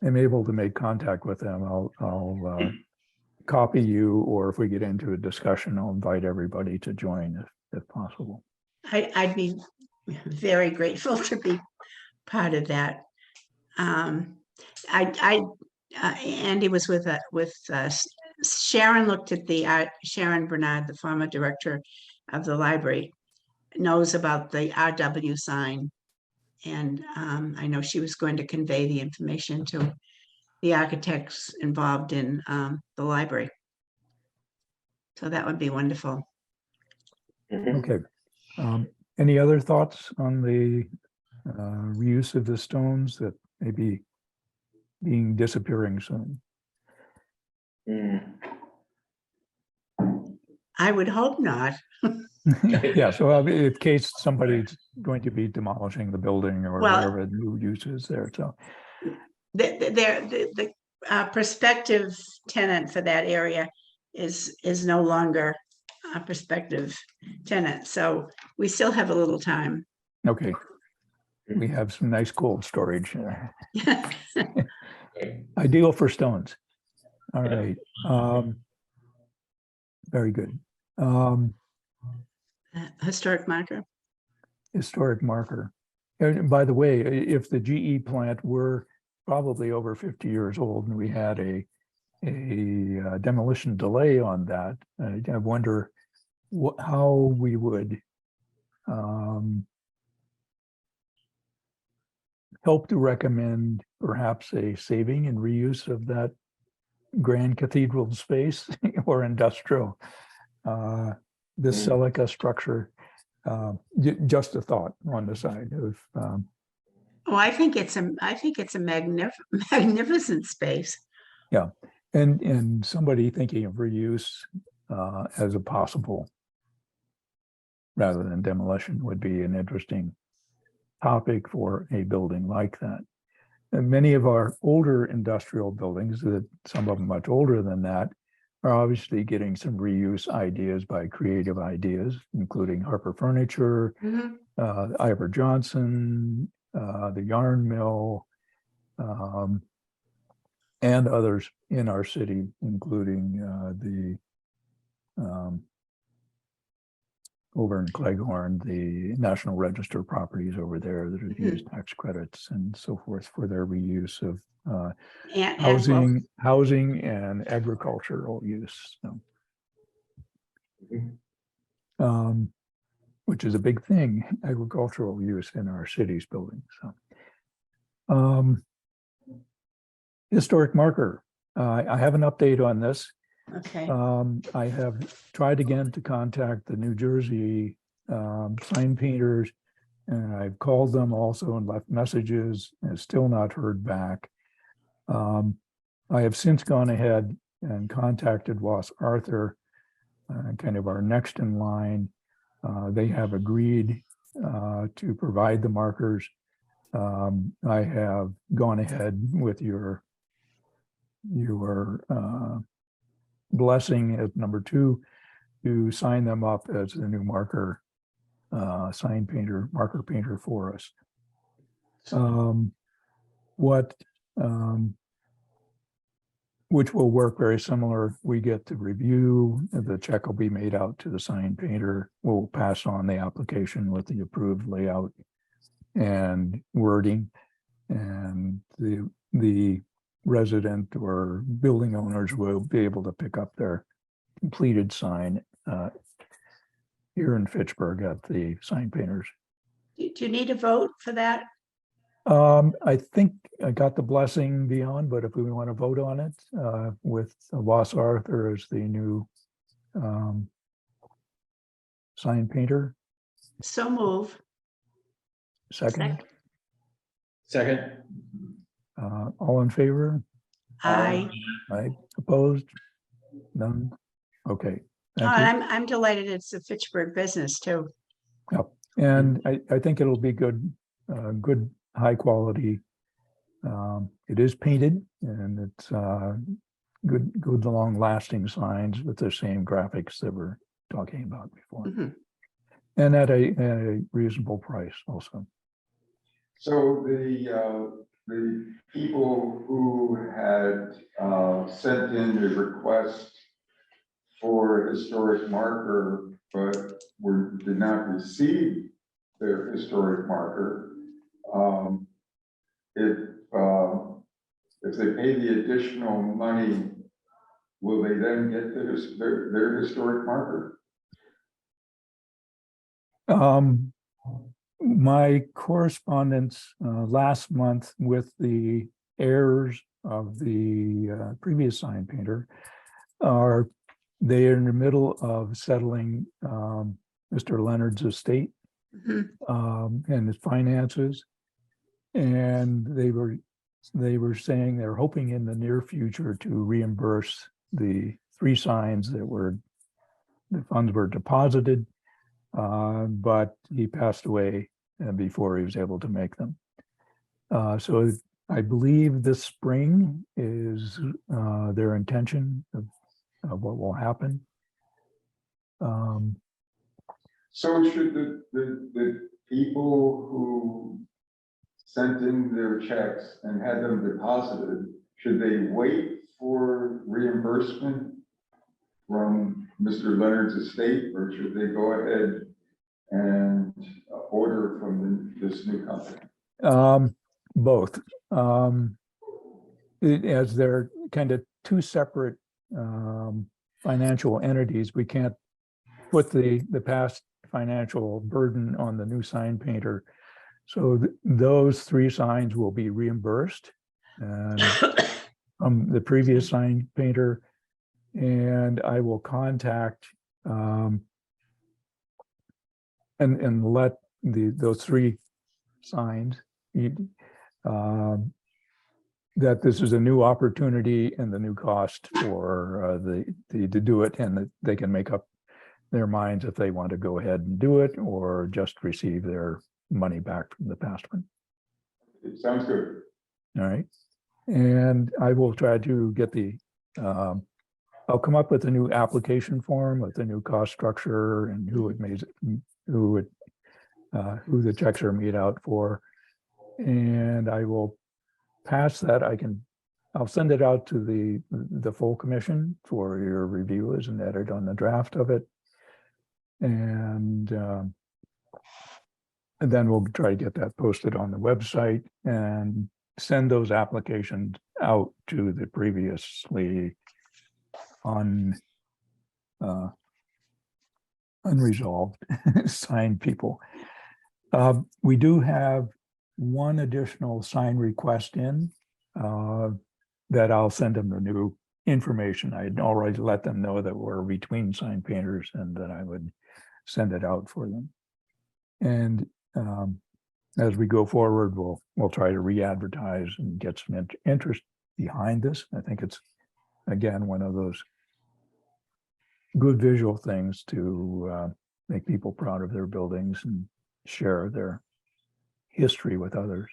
am able to make contact with them, I'll copy you, or if we get into a discussion, I'll invite everybody to join if possible. I'd be very grateful to be part of that. Andy was with Sharon looked at the Sharon Bernard, the former director of the library, knows about the RW sign. And I know she was going to convey the information to the architects involved in the library. So that would be wonderful. Okay. Any other thoughts on the reuse of the stones that may be being disappearing soon? I would hope not. Yeah, so in case somebody's going to be demolishing the building or Well, whatever the new use is there, so. The prospective tenant for that area is no longer a prospective tenant, so we still have a little time. Okay. We have some nice cold storage. Ideal for stones. All right. Very good. Historic marker. Historic marker. And by the way, if the GE plant were probably over 50 years old and we had a demolition delay on that, I wonder how we would help to recommend perhaps a saving and reuse of that grand cathedral space or industrial, this Celica structure. Just a thought on the side of. Oh, I think it's a magnificent space. Yeah, and somebody thinking of reuse as a possible rather than demolition would be an interesting topic for a building like that. And many of our older industrial buildings, that some of them much older than that, are obviously getting some reuse ideas by creative ideas, including Harper Furniture, Ivor Johnson, the Yarn Mill, and others in our city, including over in Cleghorn, the National Register properties over there that have used tax credits and so forth for their reuse of housing and agricultural use. So. which is a big thing, agricultural use in our cities buildings. So, historic marker. I have an update on this. Okay, I have tried again to contact the New Jersey sign painters, and I've called them also and left messages and still not heard back. I have since gone ahead and contacted Wass Arthur, kind of our next in line. They have agreed to provide the markers. I have gone ahead with your blessing as number 2 to sign them up as the new marker sign painter, marker painter for us. Which will work very similar. We get to review, the check will be made out to the sign painter. We'll pass on the application with the approved layout and wording, and the resident or building owners will be able to pick up their completed sign here in Fitchburg at the sign painters. do you need a vote for that? I think I got the blessing beyond, but if we want to vote on it, with Wass Arthur as the new sign painter. So move. Second, Second. all in favor? Aye. Aye, opposed? None? Okay, Oh, thank you. and I'm delighted it's a Fitchburg business too. And I think it'll be good, good, high quality. It is painted and it's good, long lasting signs with the same graphics that we're talking about before. Mhm. And at a reasonable price also. So the people who had sent in a request for a historic marker, but did not receive their historic marker, if they pay the additional money, will they then get their historic marker? My correspondence last month with the heirs of the previous sign painter they are in the middle of settling Mr. Leonard's estate Mhm. and his finances. And they were saying they're hoping in the near future to reimburse the 3 signs that the funds were deposited, but he passed away before he was able to make them. So I believe this spring is their intention of what will happen. So should the people who sent in their checks and had them deposited, should they wait for reimbursement from Mr. Leonard's estate, or should they go ahead and order from this new company? Both. As they're kind of 2 separate financial entities, we can't put the past financial burden on the new sign painter. So those 3 signs will be reimbursed from the previous sign painter, and I will contact and let those 3 signs that this is a new opportunity and the new cost for to do it, and that they can make up their minds if they want to go ahead and do it or just receive their money back from the past one. It sounds good. All right. And I will try to get I'll come up with a new application form with a new cost structure and who the checks are made out for. And I will pass that. I'll send it out to the full commission for your review as an edit on the draft of it. And then we'll try to get that posted on the website and send those applications out to the previously unresolved sign people. We do have one additional sign request in that I'll send them the new information. I'd already let them know that we're between sign painters and that I would send it out for them. And as we go forward, we'll try to re-advertise and get some interest behind this. I think it's, again, one of those good visual things to make people proud of their buildings and share their history with others.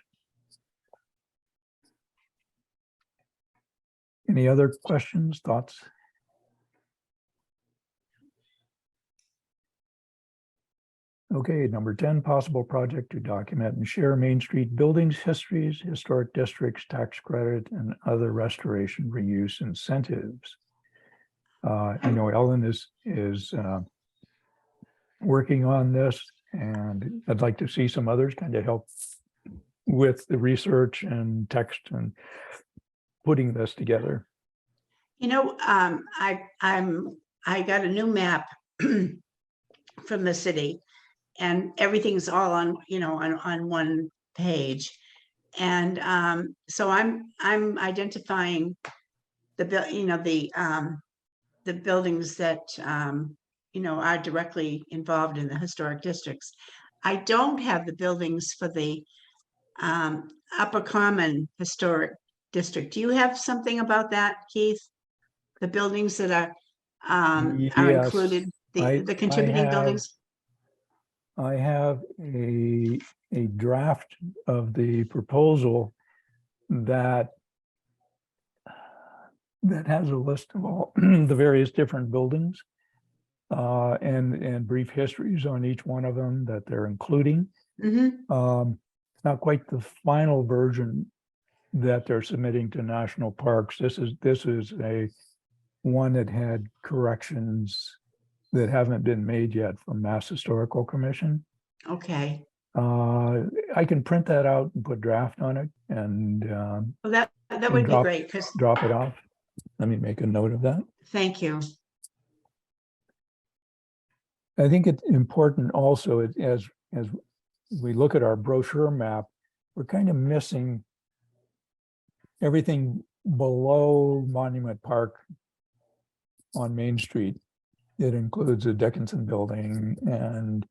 Any other questions, thoughts? Okay, number 10, possible project to document and share Main Street buildings, histories, historic districts, tax credit, and other restoration reuse incentives. I know Ellen is working on this, and I'd like to see some others kind of help with the research and text and putting this together. You know, I got a new map from the city, and everything's all on, you know, on one page. And so I'm identifying the you know, the buildings that you know, are directly involved in the historic districts. I don't have the buildings for the Upper Common Historic District. Do you have something about that, Keith? The buildings that are Yes, included, the I contributing have- buildings? I have a draft of the proposal that has a list of all the various different buildings and brief histories on each one of them that they're including. Mm-hmm. It's not quite the final version that they're submitting to national parks. This is a one that had corrections that haven't been made yet from Mass Historical Commission. Okay. I can print that out and put draft on it and Well, that would be drop- great, because, drop it off. Let me make a note of that. thank you. I think it's important also as we look at our brochure map, we're kind of missing everything below Monument Park on Main Street. It includes the Dickinson Building and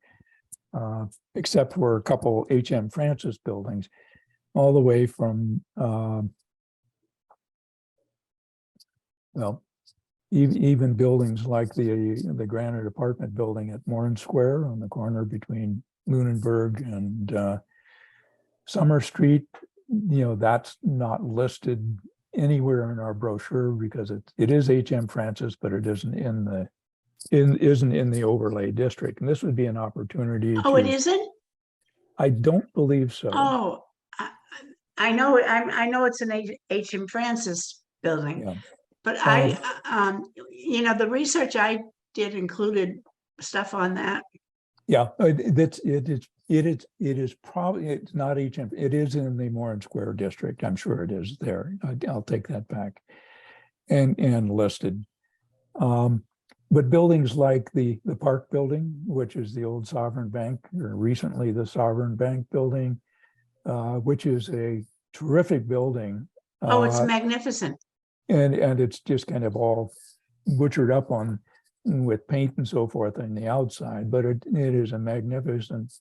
except for a couple H.M. Francis buildings, all the way from well, even buildings like the Granite Apartment Building at Morin Square on the corner between Lunenburg and Summer Street. You know, that's not listed anywhere in our brochure because it is H.M. Francis, but it isn't in the overlay district. And this would be an opportunity. Oh, it isn't? I don't believe so. Oh, I know, I know it's an H.M. Francis building. Yeah. But you know, the research I did included stuff on that. Yeah, it is probably, it's not H.M. It is in the Morin Square district. I'm sure it is there. I'll take that back. And listed. But buildings like the Park Building, which is the old Sovereign Bank, or recently the Sovereign Bank Building, which is a terrific building. Oh, it's magnificent. And it's just kind of all butchered up on with paint and so forth on the outside, but it is a magnificent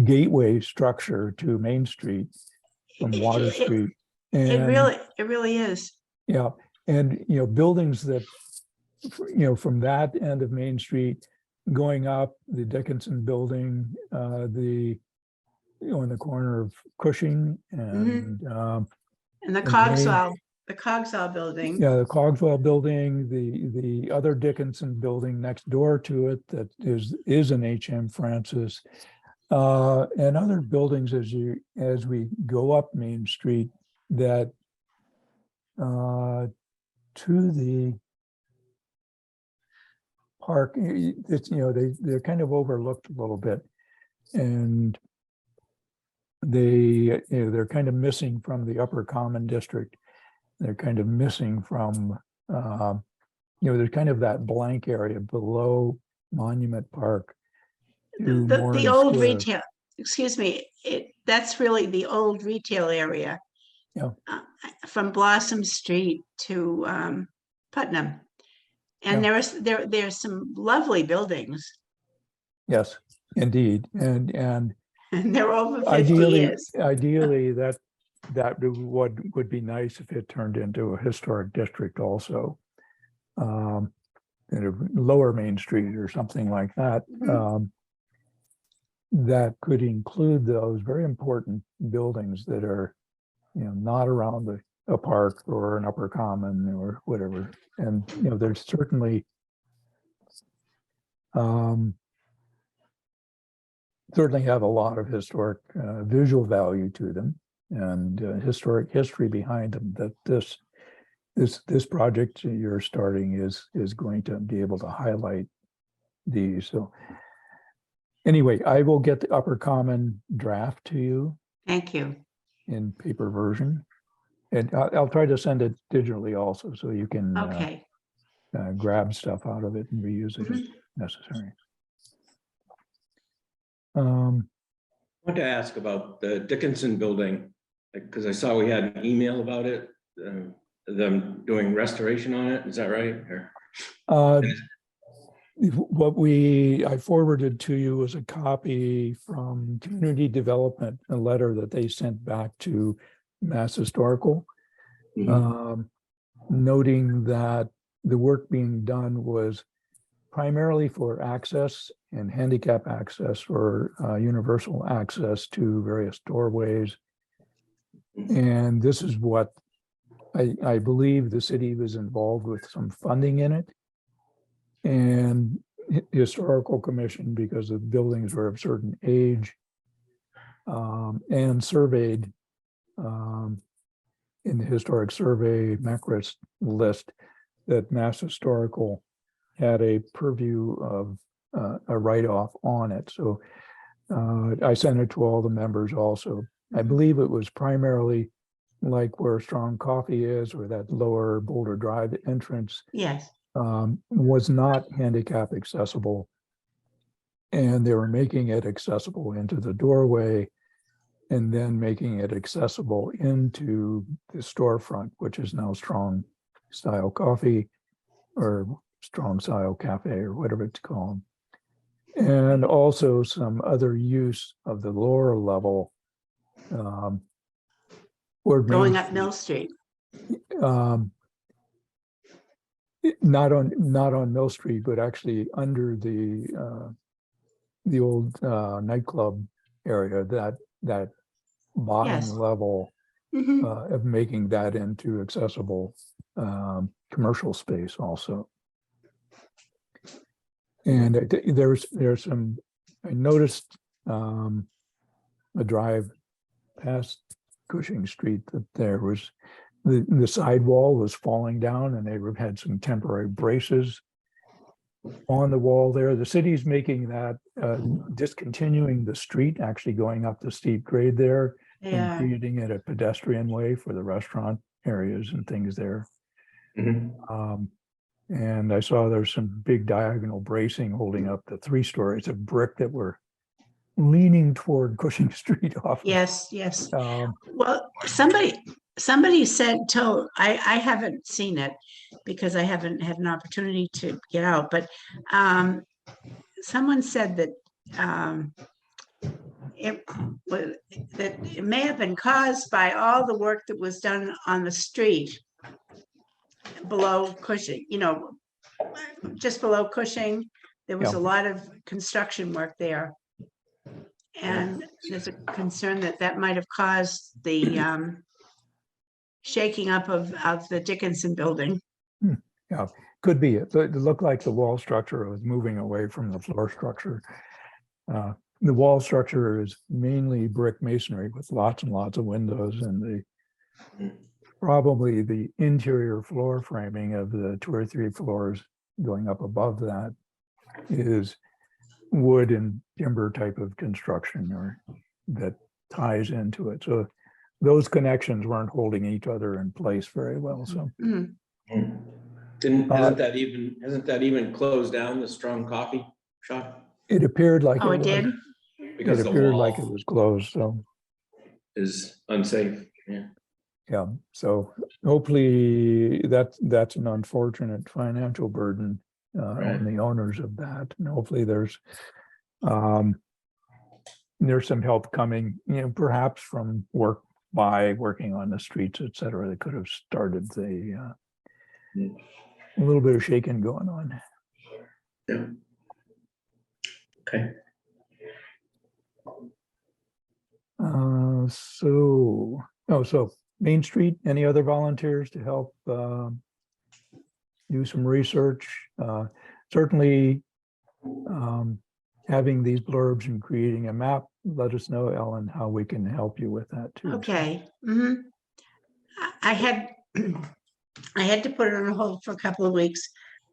gateway structure to Main Street from Water Street. And It really is. yeah, and you know, buildings that you know, from that end of Main Street going up, the Dickinson Building, you know, in the corner of Cushing and And the Cogswell building. yeah, the Cogswell Building, the other Dickinson Building next door to it that is an H.M. Francis, and other buildings as we go up Main Street that to the park, it's, you know, they're kind of overlooked a little bit, and they're kind of missing from the Upper Common District. They're kind of missing from, you know, there's kind of that blank area below Monument Park to The Moran old Square. retail, excuse me, that's really the old retail area. Yeah. From Blossom Street to Putnam. And Yeah. there's some lovely buildings, Yes, indeed. And and they're over 50 ideally, years. that would be nice if it turned into a historic district also. In a lower Main Street or something like that. Mhm. That could include those very important buildings that are, not around a park or an upper common or whatever. And, there's certainly have a lot of historic visual value to them and historic history behind them that this project you're starting is going to be able to highlight these. So anyway, I will get the upper common draft to you Thank you. in paper version. And I'll try to send it digitally also, so you can Okay. grab stuff out of it and reuse it if necessary. I want to ask about the Dickinson building, because I saw we had an email about it, them doing restoration on it. Is that right? Or What I forwarded to you was a copy from Community Development, a letter that they sent back to Mass Historical, noting that the work being done was primarily for access and handicap access or universal access to various doorways. And this is what I believe the city was involved with some funding in it. And Historical Commission, because the buildings were of a certain age, and surveyed in the historic survey Macris list that Mass Historical had a purview of a write-off on it. So I sent it to all the members also. I believe it was primarily like where Strong Coffee is, or that lower Boulder Drive entrance. Yes. Was not handicap accessible. And they were making it accessible into the doorway and then making it accessible into the storefront, which is now Strong Style Coffee or Strong Style Cafe or whatever it's called. And also some other use of the lower level. Going up Mill Street. Not on Mill Street, but actually under the old nightclub area, that bottom Yes. level of making that into accessible commercial space also. And there's some, I noticed a drive past Cushing Street that there was the sidewall was falling down, and they had some temporary braces on the wall there. The city's making that discontinuing the street, actually going up the steep grade there, and creating it a pedestrian way for the restaurant areas and things there. And I saw there's some big diagonal bracing holding up the 3 stories of brick that were leaning toward Cushing Street off. Yes. Well, somebody said, I haven't seen it because I haven't had an opportunity to get out, but someone said that it may have been caused by all the work that was done on the street below Cushing, just below Cushing. There was a lot of construction work there. And there's a concern that might have caused the shaking up of the Dickinson building. Yeah, could be. It looked like the wall structure was moving away from the floor structure. The wall structure is mainly brick masonry with lots and lots of windows, and probably the interior floor framing of the 2 or 3 floors going up above that is wood and timber type of construction, or that ties into it. So those connections weren't holding each other in place very well. So hasn't that even closed down the Strong Coffee shut? It appeared like Oh, it it was. did? Because It the appeared like it wall was closed, so, is unsafe, yeah. yeah. So hopefully that's an unfortunate financial burden Right. on the owners of that. And hopefully there's some help coming, perhaps from working on the streets, et cetera, that could have started a little bit of shaking going on. Yeah. Okay. So Main Street, any other volunteers to help do some research? Certainly having these blurbs and creating a map, let us know, Ellen, how we can help you with that too. Okay. I had I had to put it on hold for a couple of weeks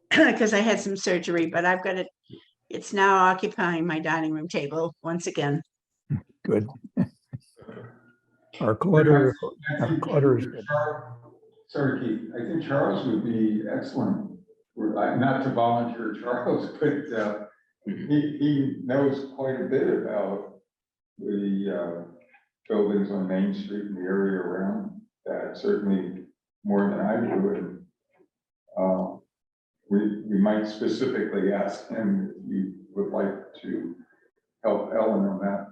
because I had some surgery, but I've got it. It's now occupying my dining room table once again. Good. Our clutter is good. Sorry, Keith, I think Charles would be excellent, not to volunteer Charles, but he knows quite a bit about the buildings on Main Street and the area around that, certainly more than I do. And we might specifically ask him if you would like to help Ellen on that.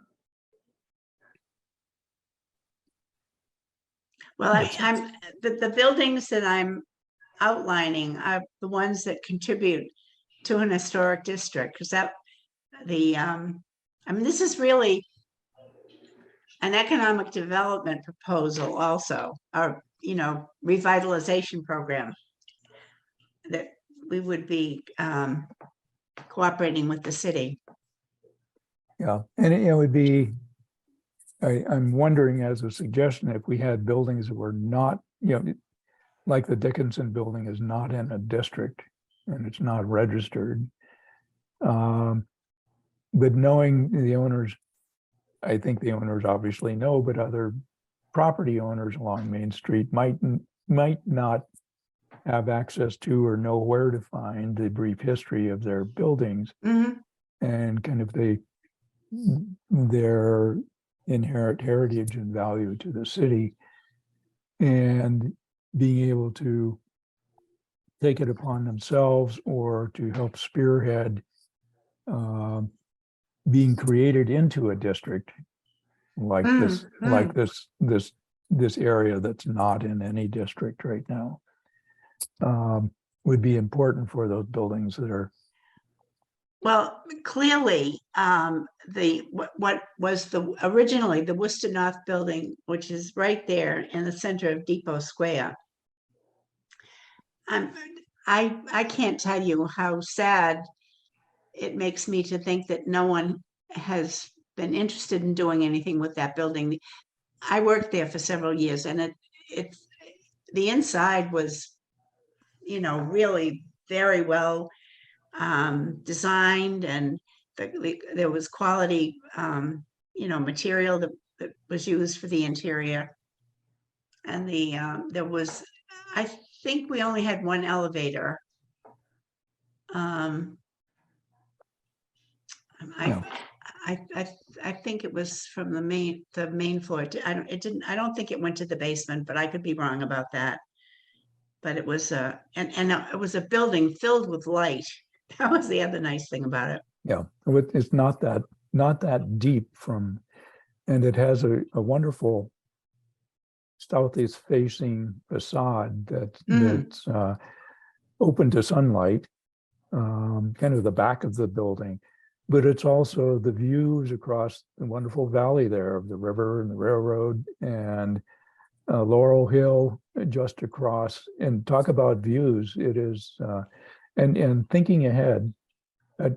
Well, I'm the buildings that I'm outlining are the ones that contribute to an historic district, because this is really an economic development proposal also, our revitalization program that we would be cooperating with the city. Yeah, and it would be, I'm wondering as a suggestion, if we had buildings that were not, like the Dickinson building is not in a district and it's not registered. But knowing the owners, I think the owners obviously know, but other property owners along Main Street might not have access to or know where to find the brief history of their buildings and kind of their inherent heritage and value to the city, and being able to take it upon themselves or to help spearhead being created into a district like this area that's not in any district right now, would be important for those buildings that are. Well, clearly, what was originally the Worcester North building, which is right there in the center of Depot Square. I can't tell you how sad it makes me to think that no one has been interested in doing anything with that building. I worked there for several years, and the inside was, really very well designed, and there was quality, material that was used for the interior. And there was, I think we only had one elevator. I think it was from the main floor. I don't think it went to the basement, but I could be wrong about that. But it was and it was a building filled with light. That was the other nice thing about it. Yeah, it's not that deep from, and it has a wonderful southeast facing facade that's open to sunlight, kind of the back of the building, but it's also the views across the wonderful valley there of the river and the railroad and Laurel Hill just across. And talk about views, it is, and thinking ahead, I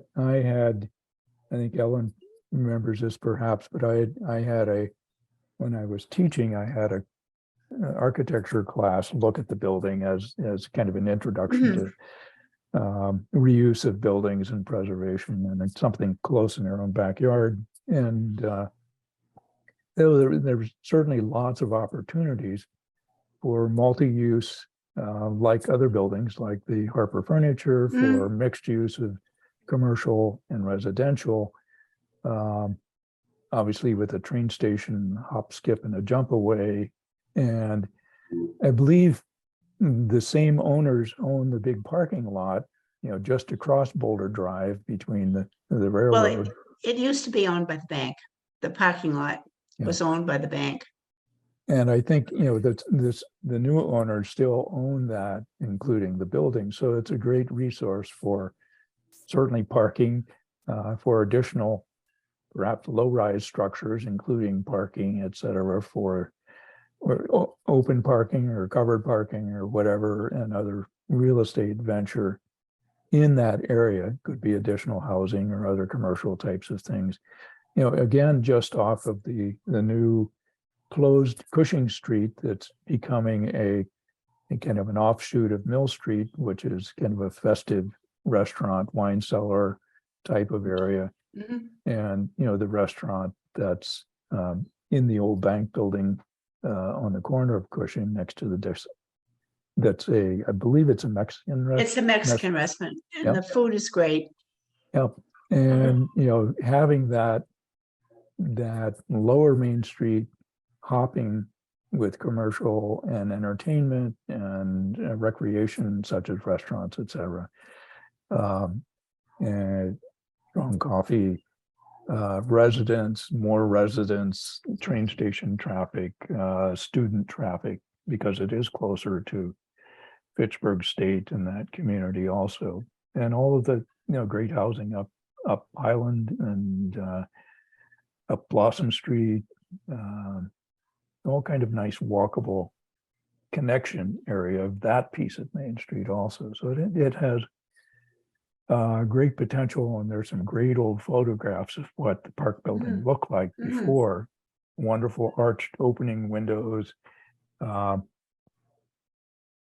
think Ellen remembers this perhaps, but when I was teaching, I had an architecture class look at the building as kind of an introduction to reuse of buildings and preservation, and it's something close in their own backyard. And there's certainly lots of opportunities for multi-use, like other buildings, like the Harper Furniture, for mixed use of commercial and residential. Obviously with a train station, hop, skip, and a jump away. And I believe the same owners own the big parking lot, just across Boulder Drive between the Well, railroad. it used to be owned by the bank. The parking lot was owned by the bank. And I think, the new owners still own that, including the building. So it's a great resource for certainly parking, for additional, perhaps low-rise structures, including parking, et cetera, for or open parking or covered parking or whatever, and other real estate venture in that area. Could be additional housing or other commercial types of things. Again, just off of the new closed Cushing Street, that's becoming a kind of an offshoot of Mill Street, which is kind of a festive restaurant, wine cellar type of area. Mhm. And, the restaurant that's in the old bank building on the corner of Cushing next to the dish. I believe it's a Mexican restaurant. It's a Mexican restaurant, and Yep. the food is great. Yep. And, having that lower Main Street hopping with commercial and entertainment and recreation, such as restaurants, et cetera. And strong coffee, more residents, train station traffic, student traffic, because it is closer to Fitchburg State and that community also. And all of the, great housing up Highland and up Blossom Street, all kind of nice walkable connection area of that piece of Main Street also. So it has great potential, and there's some great old photographs of what the park building looked like before. Wonderful arched opening windows,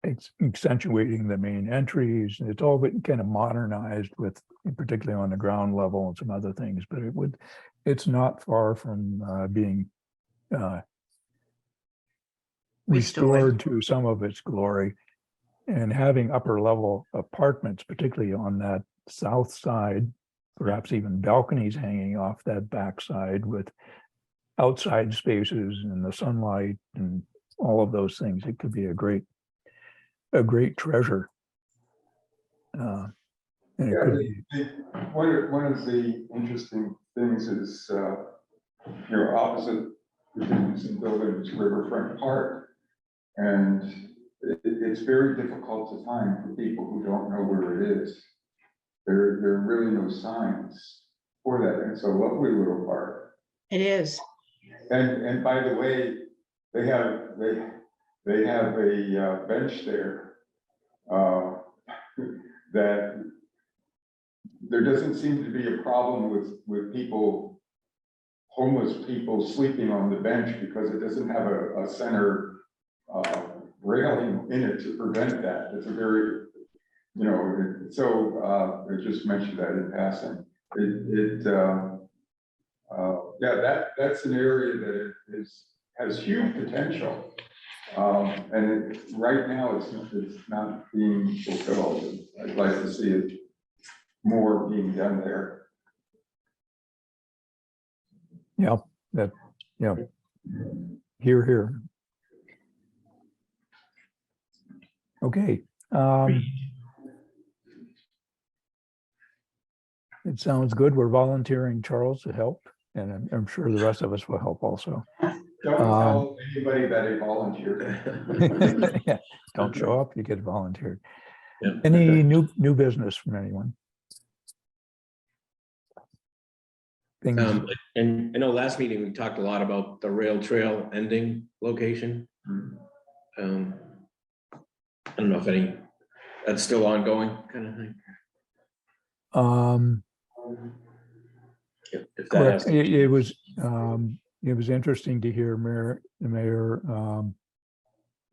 it's accentuating the main entries. It's all been kind of modernized with, particularly on the ground level and some other things, but it's not far from being restored to some of its glory. And having upper level apartments, particularly on that south side, perhaps even balconies hanging off that backside with outside spaces and the sunlight and all of those things, it could be a great treasure. And it could be. One of the interesting things is, opposite the Dickinson Building is Riverfront Park. And it's very difficult to find for people who don't know where it is. There are really no signs for that. And it's a lovely little park. It is. And by the way, they have a bench there that there doesn't seem to be a problem with people, homeless people sleeping on the bench, because it doesn't have a center railing in it to prevent that. It's a very, so I just mentioned that in passing. That's an area that has huge potential. And right now it's not being fulfilled. I'd like to see it more being done there. Yeah, here. Okay. It sounds good. We're volunteering Charles to help, and I'm sure the rest of us will help also. Don't tell anybody that he volunteered. Yeah, don't show up, you get volunteered. Yeah. Any new business from anyone? Things. And I know last meeting, we talked a lot about the rail trail ending location. I don't know if that's still ongoing kind of thing. If that Correct. has to- It was interesting to hear the mayor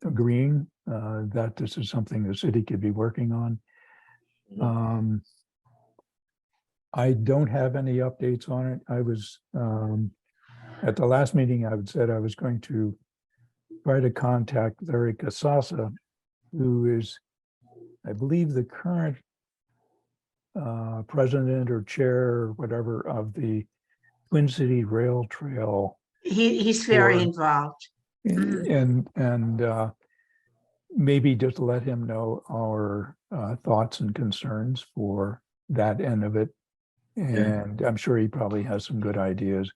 agreeing that this is something the city could be working on. I don't have any updates on it. I was at the last meeting, I said I was going to try to contact Larry Casasa, who is, I believe, the current president or chair or whatever of the Twin City Rail Trail. He's very Or- involved. Mhm. And maybe just let him know our thoughts and concerns for that end of it. And I'm sure he probably has some good ideas.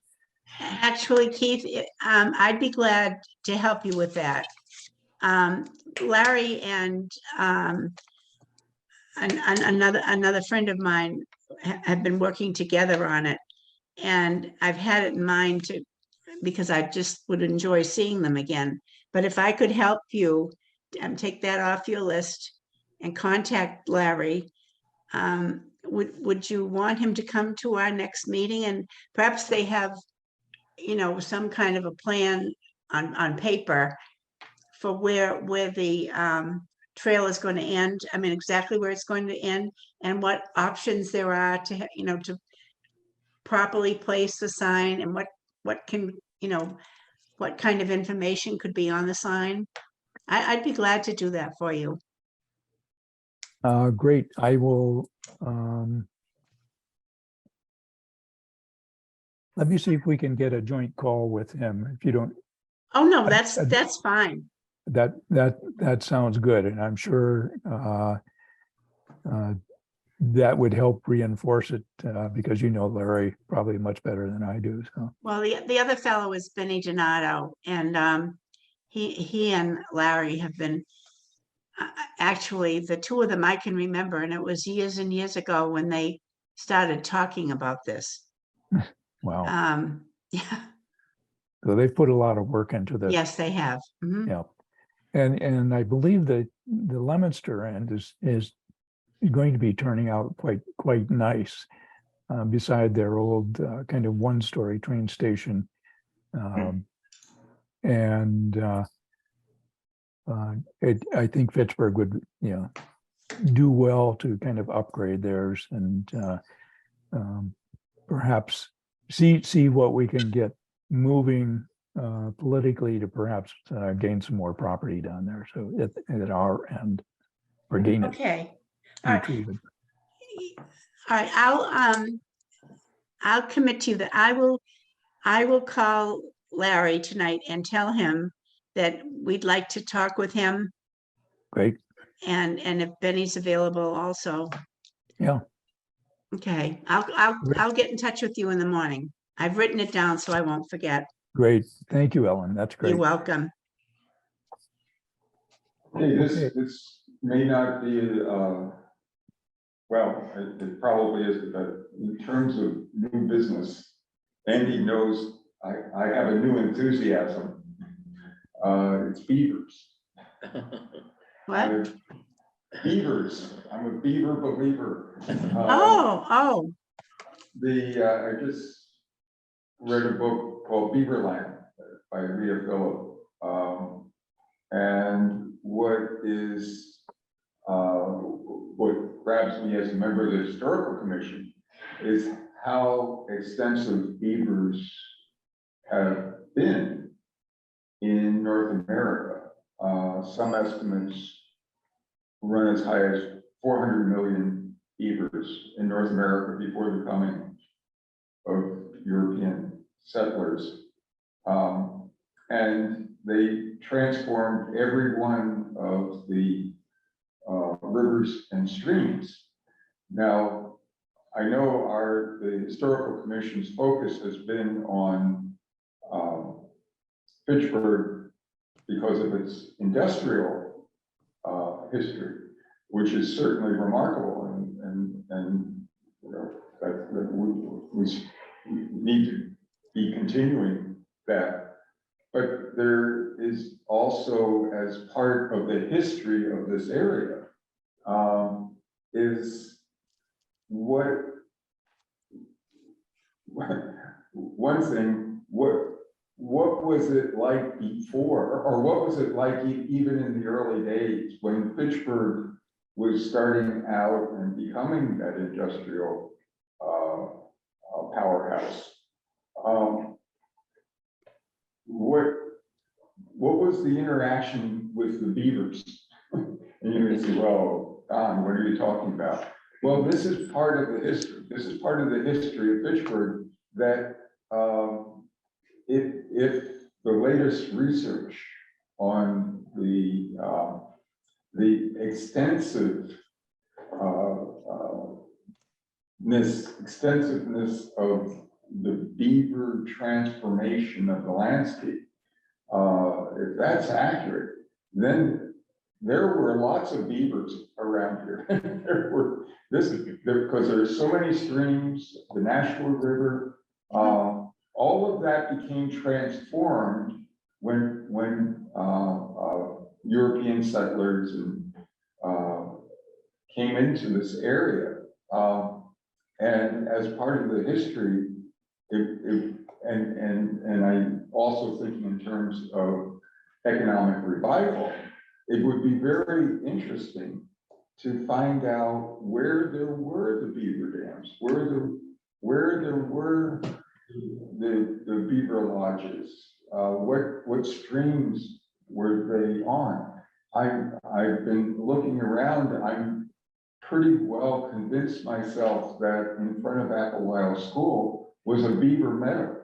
Actually, Keith, I'd be glad to help you with that. Larry and another friend of mine have been working together on it. And I've had it in mind to, because I just would enjoy seeing them again. But if I could help you, take that off your list and contact Larry, would you want him to come to our next meeting? And perhaps they have, some kind of a plan on paper for where the trail is going to end. I mean, exactly where it's going to end and what options there are to, to properly place the sign and what can, what kind of information could be on the sign. I'd be glad to do that for you. Great. I will. Let me see if we can get a joint call with him. If you don't, Oh, no, that's fine. that sounds good. And I'm sure that would help reinforce it because Larry probably much better than I do. So Well, the other fellow is Benny Donato, and he and Larry have been actually the two of them I can remember, and it was years and years ago when they started talking about this. wow. Yeah, So they've put a lot of work into this. yes, they have. Mhm. Yeah. And I believe that the Leominster end is going to be turning out quite nice beside their old kind of one-story train station. And I think Fitchburg would, do well to kind of upgrade theirs and perhaps see what we can get moving politically to perhaps gain some more property down there. So at our end, or gain it. Okay. All right. Retrieve it. All right. I'll commit to you that I will call Larry tonight and tell him that we'd like to talk with him. Great. And if Benny's available also. Yeah. Okay. I'll get in touch with you in the morning. I've written it down so I won't forget. Great. Thank you, Ellen. That's great. You're welcome. Hey, this may not be, well, it probably is, but in terms of new business, Andy knows I have a new enthusiasm. It's beavers. What? Beavers. I'm a beaver believer. Oh. I just read a book called Beaverland by Rhea Phillip. And what grabs me as a member of the Historical Commission is how extensive beavers have been in North America. Some estimates run as high as 400 million beavers in North America before the coming of European settlers. And they transformed every one of the rivers and streams. Now, I know the Historical Commission's focus has been on Fitchburg because of its industrial history, which is certainly remarkable, and that we need to be continuing that. But there is also, as part of the history of this area, is one thing, what was it like before, or what was it like even in the early days when Fitchburg was starting out and becoming that industrial powerhouse? What was the interaction with the beavers? And you're gonna say, well, Don, what are you talking about? Well, this is part of the history. This is part of the history of Fitchburg that if the latest research on the extensiveness of the beaver transformation of the landscape, if that's accurate, then there were lots of beavers around here. Because there's so many streams, the Nashua River, all of that became transformed when European settlers came into this area. And as part of the history, and I'm also thinking in terms of economic revival, it would be very interesting to find out where there were the beaver dams, where there were the beaver lodges, what streams were they on. I've been looking around, and I'm pretty well convinced myself that in front of Applewild School was a beaver meadow,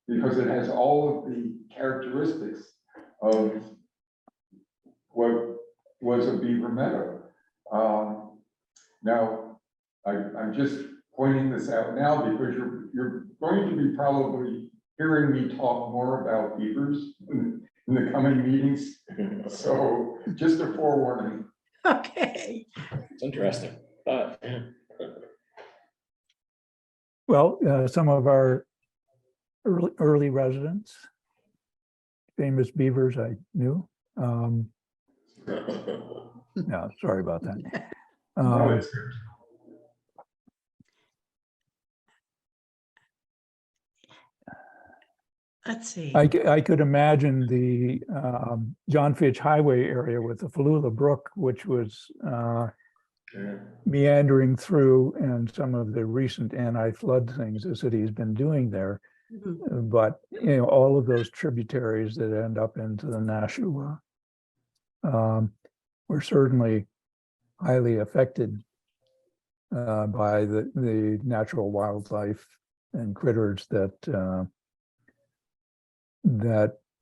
because it has all of the characteristics of what was a beaver meadow. Now, I'm just pointing this out now because you're going to be probably hearing me talk more about beavers in the coming meetings. So just a forewarning. Okay. It's interesting, but yeah. Well, some of our early residents, famous beavers I knew. No, sorry about that. Let's see. I could imagine the John Fitch Highway area with the Falula Brook, which was meandering through, and some of the recent anti-flood things the city's been doing there. Mhm. But all of those tributaries that end up into the Nashua were certainly highly affected by the natural wildlife and critters that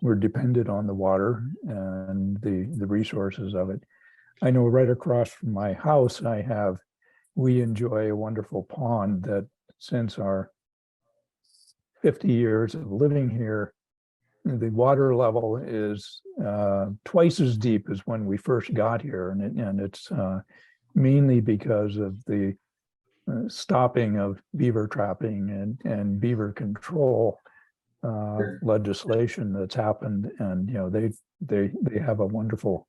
were dependent on the water and the resources of it. I know right across from my house, we enjoy a wonderful pond that since our 50 years of living here, the water level is twice as deep as when we first got here. And it's mainly because of the stopping of beaver trapping and beaver control legislation that's happened. And they have a wonderful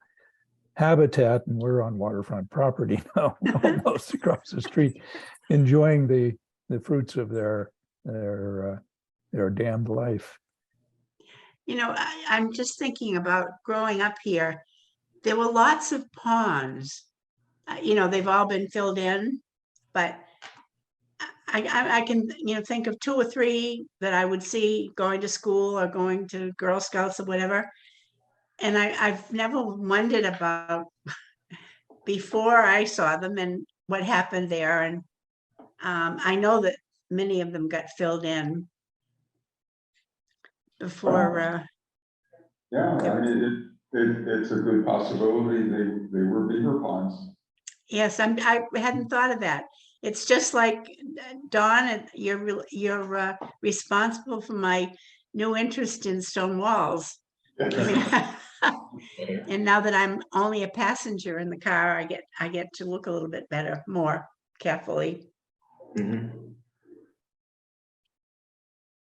habitat, and we're on waterfront property now, almost across the street, enjoying the fruits of their damned life. I'm just thinking about growing up here. There were lots of ponds. They've all been filled in, but I can think of 2 or 3 that I would see going to school or going to Girl Scouts or whatever. And I've never wondered about before I saw them and what happened there. And I know that many of them got filled in before. Yeah, I mean, it's a good possibility they were beaver ponds. Yes, I hadn't thought of that. It's just like Dawn, you're responsible for my new interest in stone walls. And now that I'm only a passenger in the car, I get to look a little bit better, more carefully. Mhm.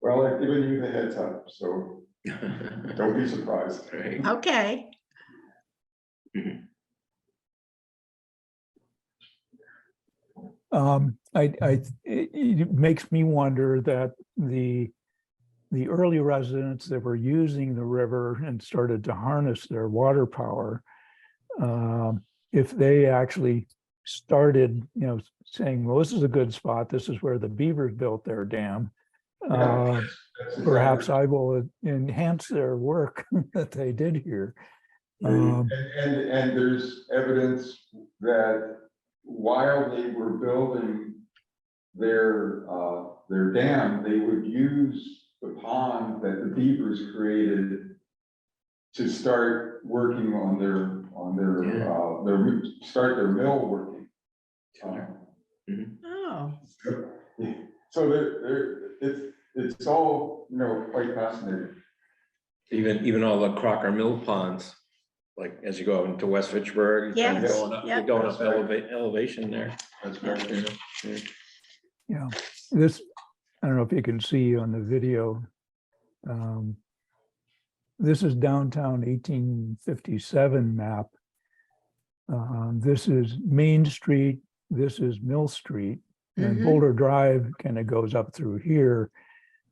Well, I've given you the heads up, so don't be surprised. Right. Okay. It makes me wonder that the early residents that were using the river and started to harness their water power, if they actually started, saying, well, this is a good spot, this is where the beavers built their dam, perhaps I will enhance their work that they did here. And there's evidence that while they were building their dam, they would use the pond that the beavers created to start working on their start their mill working. Oh, So it's all, quite fascinating. Even all the Crocker Mill ponds, like as you go into West Fitchburg. you're kind of Yes, going up- yep. You're going up elevation there. That's very you true. know. Yeah, this, I don't know if you can see on the video. This is downtown 1857 map. This is Main Street, this is Mill Street, and Mhm. Boulder Drive kind of goes up through here.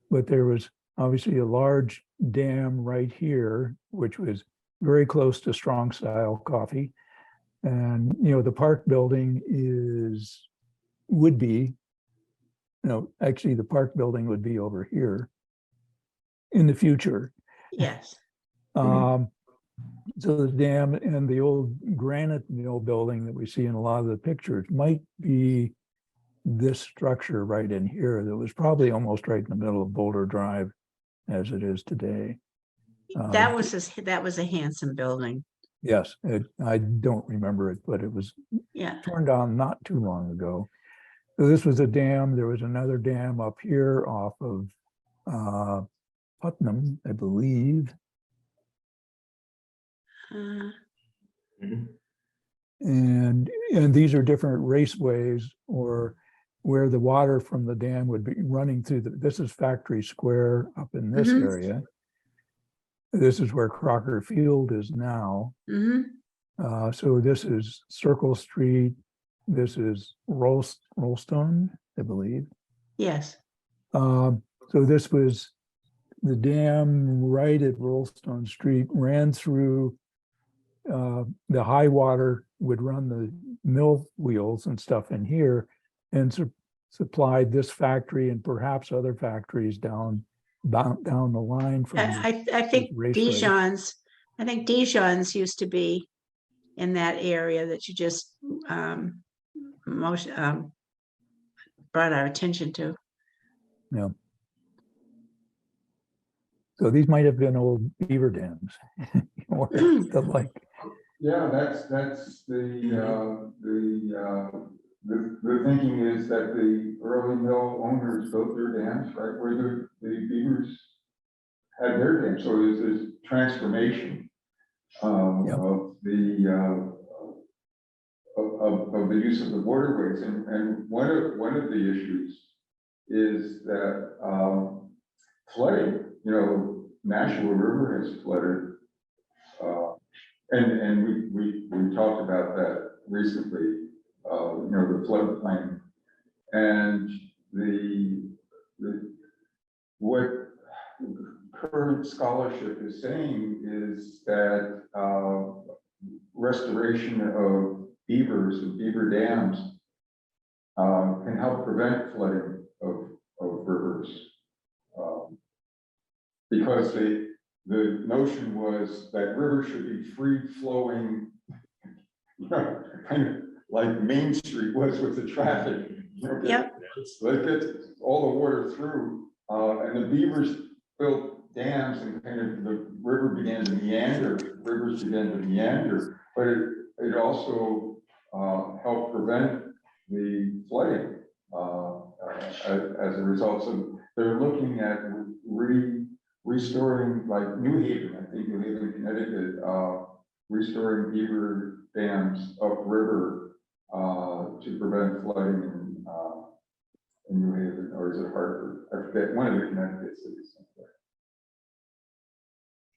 But there was obviously a large dam right here, which was very close to Strong Style Coffee. And, the park building would be, actually the park building would be over here in the future. Yes. So the dam and the old granite mill building that we see in a lot of the pictures might be this structure right in here that was probably almost right in the middle of Boulder Drive as it is today. That was a handsome building. Yes, I don't remember it, but it was Yeah. torn down not too long ago. So this was a dam. There was another dam up here off of Putnam, I believe. Uh, Mhm. And these are different raceways or where the water from the dam would be running through this is Factory Square up in this Mhm. area. This is where Crocker Field is now. mhm. So this is Circle Street. This is Rollstone, I believe. Yes. So this was the dam right at Rollstone Street, ran through the high water would run the mill wheels and stuff in here and supplied this factory and perhaps other factories down the line from I think raceway. Dijon's used to be in that area that you just brought our attention to. Yeah. So these might have been old beaver dams or the like. Yeah, that's the thinking is that the early mill owners built their dams right where the beavers had their dams. So there's this transformation Yep. of the use of the waterways, and one of the issues is that flooding. Nashua River has flooded. And we talked about that recently, the floodplain. And what current scholarship is saying is that restoration of beavers and beaver dams can help prevent flooding of rivers. Because the notion was that rivers should be free flowing, kind of like Main Street was with the traffic. Yep. Let get all the water through, and the beavers built dams and kind of the river began to meander, rivers began to meander, but it also helped prevent the flooding as a result. So they're looking at restoring, like New Haven, I think New Haven, Connecticut, restoring beaver dams upriver to prevent flooding in New Haven, or is it Hartford? I forget, one of the Connecticut cities.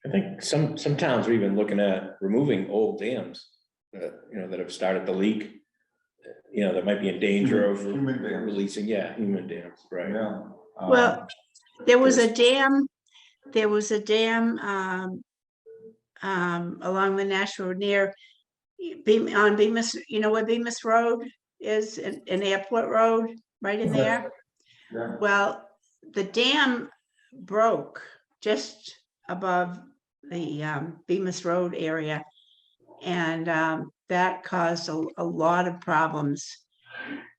I think some towns are even looking at removing old dams that, that have started to leak. That might be in danger of Human dams. releasing, human dams, right? Yeah. Well, there was a dam along the Nashua near on Bemis, where Bemis Road is, an airport road, right in there. Yeah. Well, the dam broke just above the Bemis Road area. And that caused a lot of problems.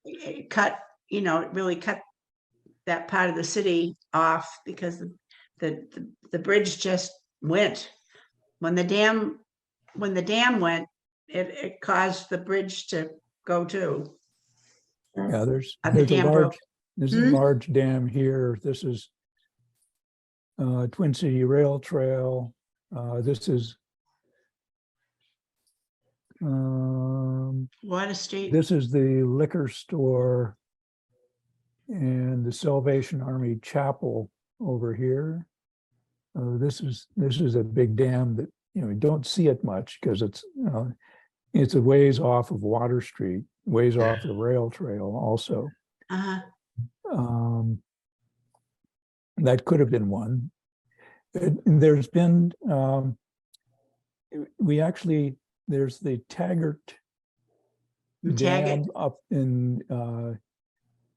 It cut, it really cut that part of the city off because the bridge just went. When the dam went, it caused the bridge to go too. Yeah, there's The a dam broke. large, there's a large dam here. This is Twin City Rail Trail. This is Water Street. this is the liquor store and the Salvation Army Chapel over here. This is a big dam that you don't see it much because it's a ways off of Water Street, ways off the rail trail also. Uh-huh. That could have been one. There's been there's the Taggart Dam up in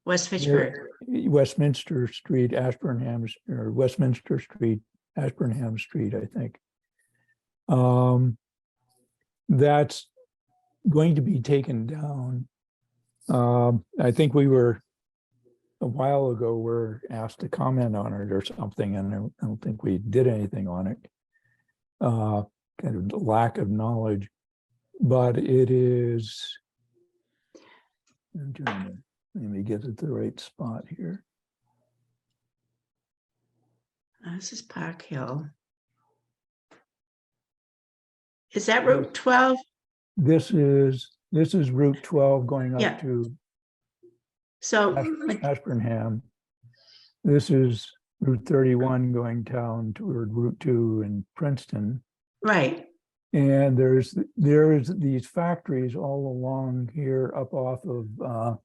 West Fitchburg. Westminster Street, Ashburnham, or Westminster Street, Ashburnham Street, I think. That's going to be taken down. I think we were a while ago were asked to comment on it or something, and I don't think we did anything on it. Kind of lack of knowledge, but it is. I'm trying to let me get it the right spot here. This is Park Hill. Is that Route 12? This is Route 12 going Yeah. up to So, Ashburnham. This is Route 31 going down toward Route 2 in Princeton. right. And there's these factories all along here up off of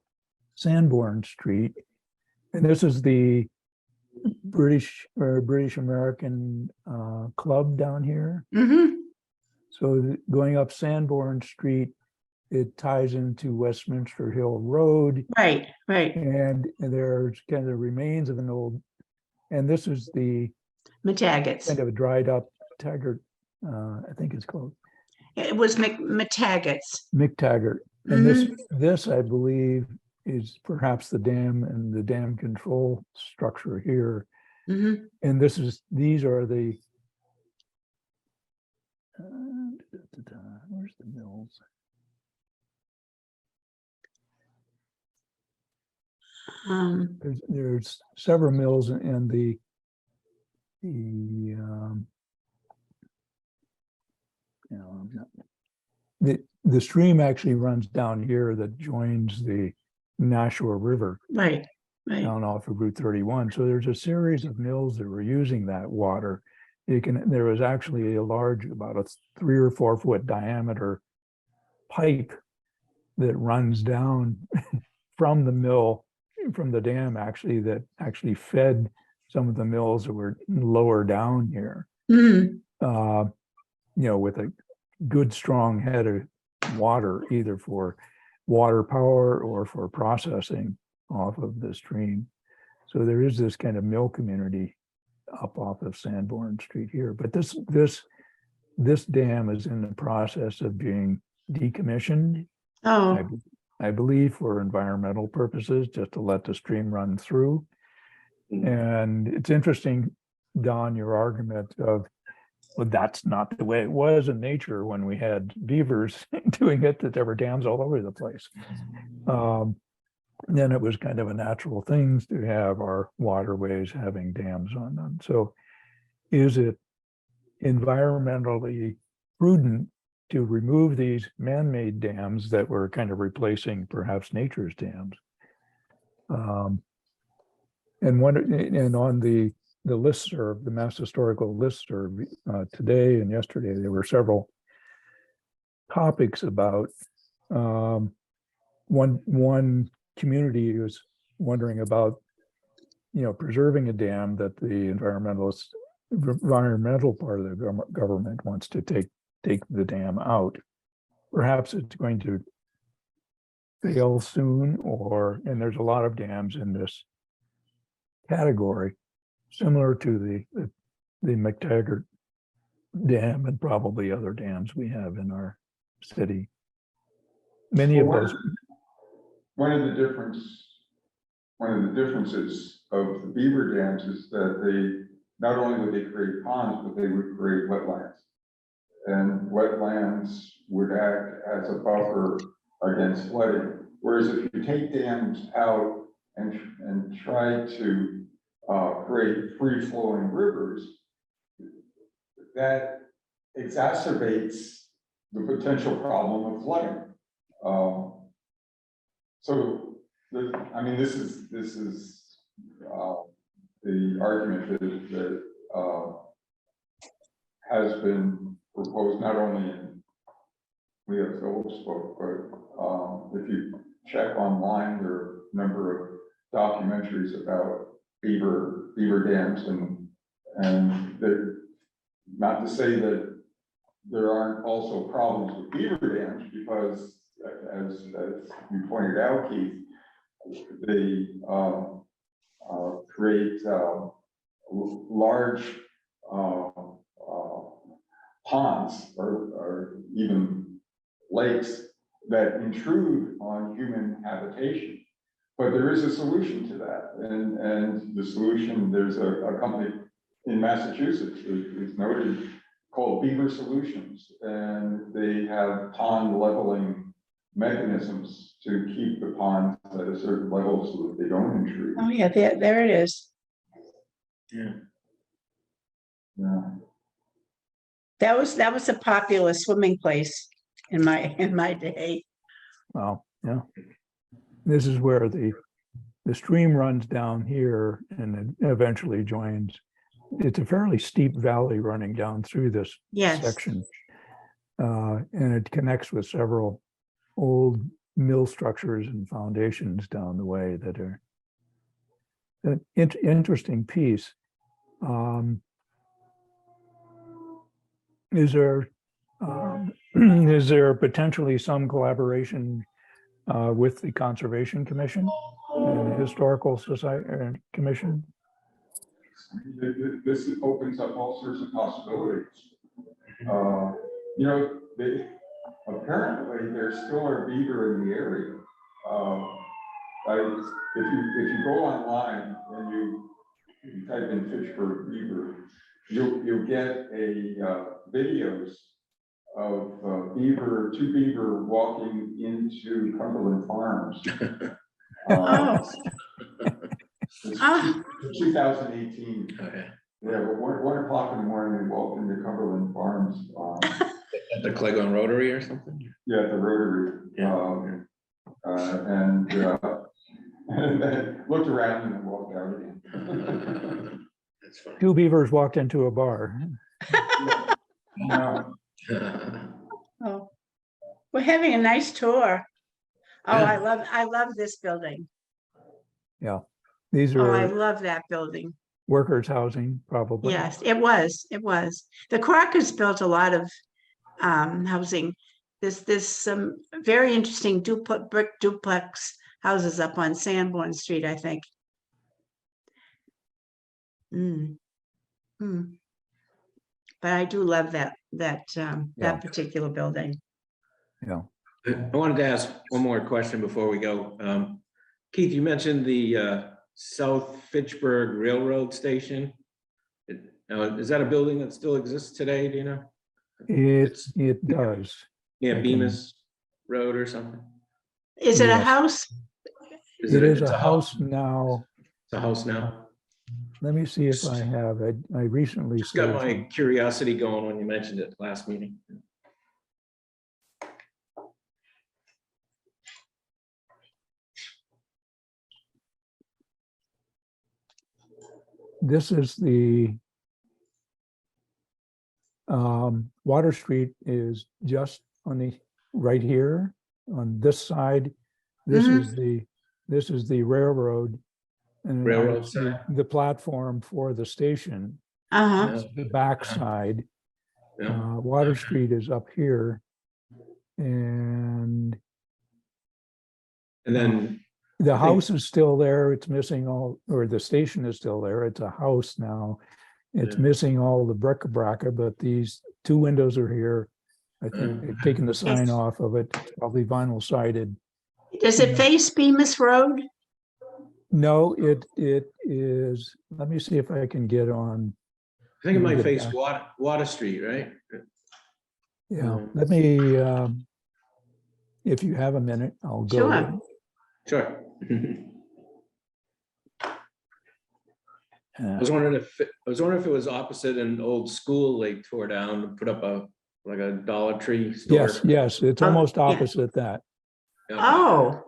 Sanborn Street. And this is the British American club down here. Mm-hmm. So going up Sanborn Street, it ties into Westminster Hill Road. Right. And there's kind of the remains of an old, and this is the McTaggart's. kind of a dried up Taggart, I think it's called It was McTaggart's. McTaggart. And this I believe is perhaps the dam and the dam control structure here. Mm-hmm. And these are the, where's the mills? There's several mills and the stream actually runs down here that joins the Nashua River Right. down off of Route 31. So there's a series of mills that were using that water. There was actually a large, about a 3 or 4 foot diameter pipe that runs down from the mill, from the dam actually, that actually fed some of the mills that were lower down here. Mm-hmm. With a good strong head of water, either for water power or for processing off of the stream. So there is this kind of mill community up off of Sanborn Street here. But this dam is in the process of being decommissioned. Oh, I believe for environmental purposes, just to let the stream run through. And it's interesting, Don, your argument of, well, that's not the way it was in nature when we had beavers doing it, that there were dams all over the place. Then it was kind of a natural thing to have our waterways having dams on them. So is it environmentally prudent to remove these man-made dams that were kind of replacing perhaps nature's dams? And on the listserv, the Mass Historical listserv, today and yesterday, there were several topics about one community was wondering about, preserving a dam that the environmental part of the government wants to take the dam out. Perhaps it's going to fail soon, and there's a lot of dams in this category, similar to the McTaggart Dam and probably other dams we have in our city. Many of Well, those, One of the differences of the beaver dams is that they, not only would they create ponds, but they would create wetlands. And wetlands would act as a buffer against flooding. Whereas if you take dams out and try to create free-flowing rivers, that exacerbates the potential problem of flooding. So, I mean, this is the argument that has been proposed not only in Leo Phillips' book, but if you check online, there are a number of documentaries about beaver dams, and they're not to say that there aren't also problems with beaver dams, because as you pointed out, Keith, they create large ponds or even lakes that intrude on human habitation. But there is a solution to that, and the solution, there's a company in Massachusetts is noted called Beaver Solutions, and they have pond leveling mechanisms to keep the ponds at a certain level so that they don't intrude. Oh, yeah, there it is. Yeah. Yeah. That was a popular swimming place in my day. well, yeah. This is where the stream runs down here and it eventually joins. It's a fairly steep valley running down through this Yes. section. And it connects with several old mill structures and foundations down the way that are an interesting piece. Is there potentially some collaboration with the Conservation Commission and the Historical Society Commission? This opens up all sorts of possibilities. You know, apparently there still are beaver in the area. If you go online and you type in Fitchburg beaver, you'll get videos of two beaver walking into Cumberland Farms. Oh. It's Ah. 2018. Okay. Yeah, but 1 o'clock in the morning, we walked into Cumberland Farms. At the Clegon Rotary or something? Yeah, at the Rotary. Yeah. And then looked around and then walked out again. That's fine. 2 beavers walked into a bar. Yeah. Oh, we're having a nice tour. Oh, Yeah. I love this building. Yeah, these Oh, I are love that building. workers' housing, probably. Yes, it was. The Crockers built a lot of housing. There's some very interesting brick duplex houses up on Sanborn Street, I think. But I do love that particular building. Yeah. I wanted to ask one more question before we go. Keith, you mentioned the South Fitchburg Railroad Station. Is that a building that still exists today, do you know? It does. Yeah, I Bemis Road or something? Is it a Yes. house? It is it's a house now. It's a house now. Let me see if I have it. I recently Just got saved my some. curiosity going when you mentioned it last meeting. This is the Water Street is just on the right here on this side. This is the railroad. And Railroad it's side. the platform for the station, Uh-huh. the back side. Yeah. Water Street is up here. And And then, the I think- house is still there. It's missing or the station is still there. It's a house now. It's Yeah. missing all the bric-a-brac, but these 2 windows are here. I think they've taken the sign off of it, probably vinyl sided. Does it face Bemis Road? No, it is, let me see if I can get on, I think it might Get face back. Water Street, right? yeah, let me, if you have a minute, I'll go. Sure. Sure. I uh, was wondering if it was opposite an old school they tore down and put up like a Dollar Tree store. Yes, yes, it's almost yeah. opposite that. Okay. Oh,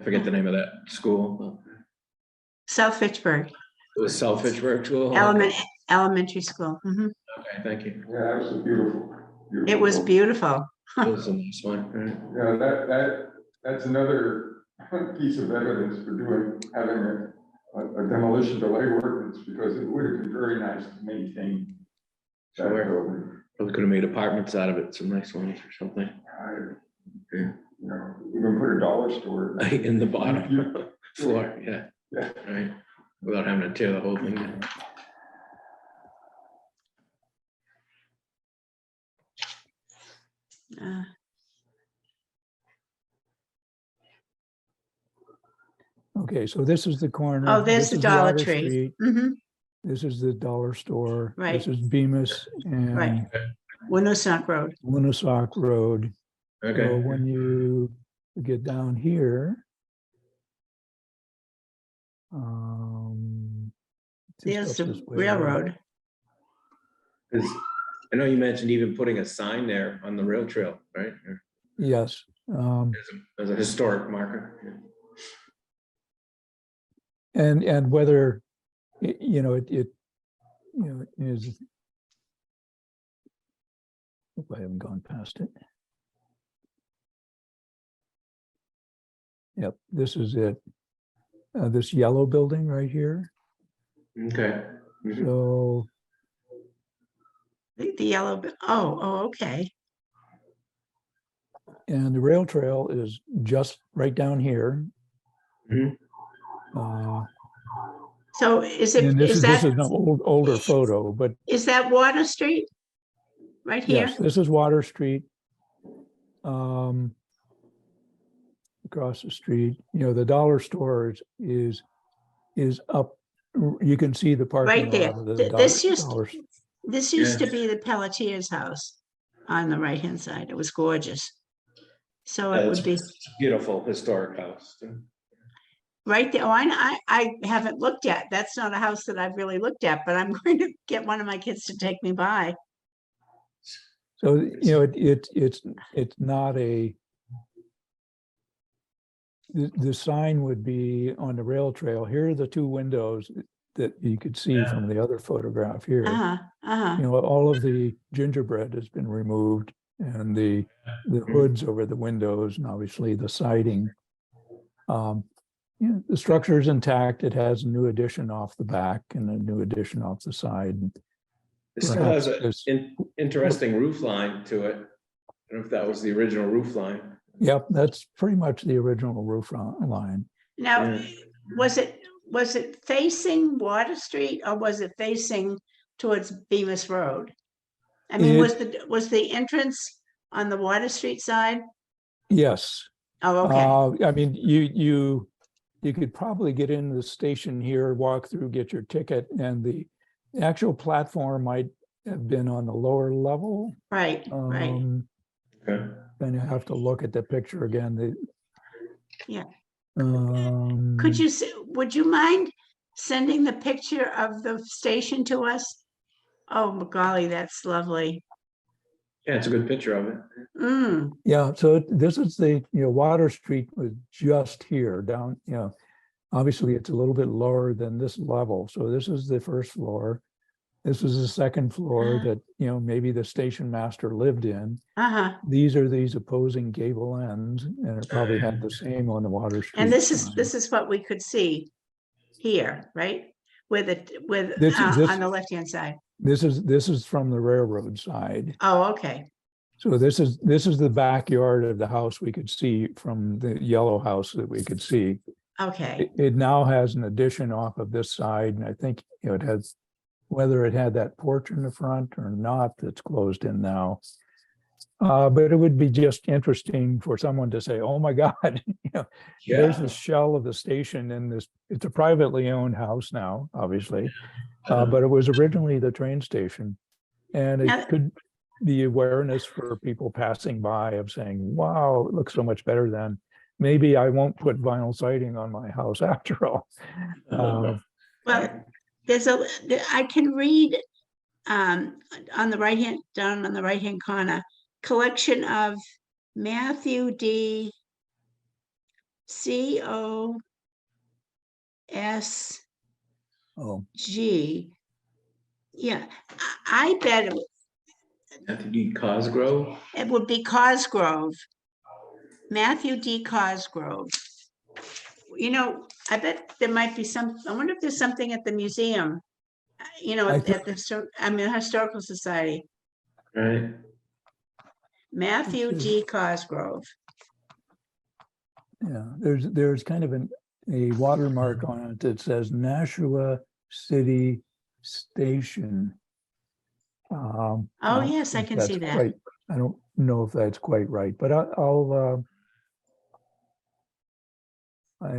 I forget the name of that school. South Fitchburg, It was South Fitchburg School. elementary school. Mhm. Okay, thank you. Yeah, that was a beautiful. It was building. beautiful. That was a nice one. Right. Yeah, that's another piece of evidence for having a demolition delay ordinance, because it would have been very nice to maintain that Sure. building. Probably could have made apartments out of it, some nice ones or something. Yeah. You know, even put a dollar store. In the bottom You- floor, yeah. Yeah. Right, without having to tear the whole thing down. Uh, Okay, so this is the corner. Oh, there's this the is Dollar Water Tree. Street, mhm, This is the dollar store. Right. This is Bemis and Right. Winoosoc Road. Winoosoc Road. So Okay, when you get down here, just There's up the this way. railroad. 'cause I know you mentioned even putting a sign there on the rail trail, right? Or Yes, as a historic marker. and whether, you know, it is. Hope I haven't gone past it. Yep, this is it. This yellow building right here. Okay. Mhm. So The yellow, oh, okay. and the rail trail is just right down here. Mhm. So is it, And this is is that, an older photo, but is that Water Street? Right here? yes, this is Water Street. Across the street, you know, the dollar store is up. You can see the parking Right there. lot of the This dollar. used to Yeah. be the Pelletier's house on the right-hand side. It was gorgeous. So Yeah, it would it's be a beautiful historic house. right there. Oh, I haven't looked at. That's not a house that I've really looked at, but I'm going to get one of my kids to take me by. So, you know, it's not a, the sign would be on the rail trail. Here are the two windows that you could see from the other photograph here. You know, all of the gingerbread has been removed and the hoods over the windows and obviously the siding. You know, the structure is intact. It has a new addition off the back and a new addition off the side. It still has Perhaps an interesting roof line to it. I don't know if that was the original roof line. Yep, that's pretty much the original roof line. Now, Yeah. was it facing Water Street or was it facing towards Bemis Road? I mean, was the entrance on the Water Street side? Yes. Oh, okay. I mean, you could probably get into the station here, walk through, get your ticket, and the actual platform might have been on the lower level. Right, right. Okay. Then you have to look at the picture again. Yeah. Um, Would you mind sending the picture of the station to us? Oh, golly, that's lovely. Yeah, it's a good picture of it. Mm, Yeah, so this is the, you know, Water Street was just here down, you know, obviously it's a little bit lower than this level. So this is the first floor. This is the second floor that, you know, maybe the station master lived in. These are these opposing gable ends, and it probably had the same on the Water Street. and this sign. is what we could see here, right? With This- on the left-hand side. This is from the railroad side. Oh, okay. So this is the backyard of the house we could see from the yellow house that we could see. Okay. It now has an addition off of this side, and I think, you know, it has whether it had that porch in the front or not, that's closed in now. But it would be just interesting for someone to say, oh my God, there's Yeah. the shell of the station in this, it's a privately owned house now, obviously. But it was originally the train station. And Now- it could be awareness for people passing by of saying, wow, it looks so much better than, maybe I won't put vinyl siding on my house after all. Well, I can read on the right hand, down on the right hand corner, collection of Matthew D. COSG. Oh, Yeah, I bet Matthew D. Cosgrove. it would be Cosgrove. Matthew D. Cosgrove. I bet there might be I wonder if there's something at the museum, I at the Historical Society. Right. Matthew D. Cosgrove. yeah, there's kind of a watermark on it that says Nashua City Station. Oh, I don't yes, I think can that's see that. quite- I don't know if that's quite right, but I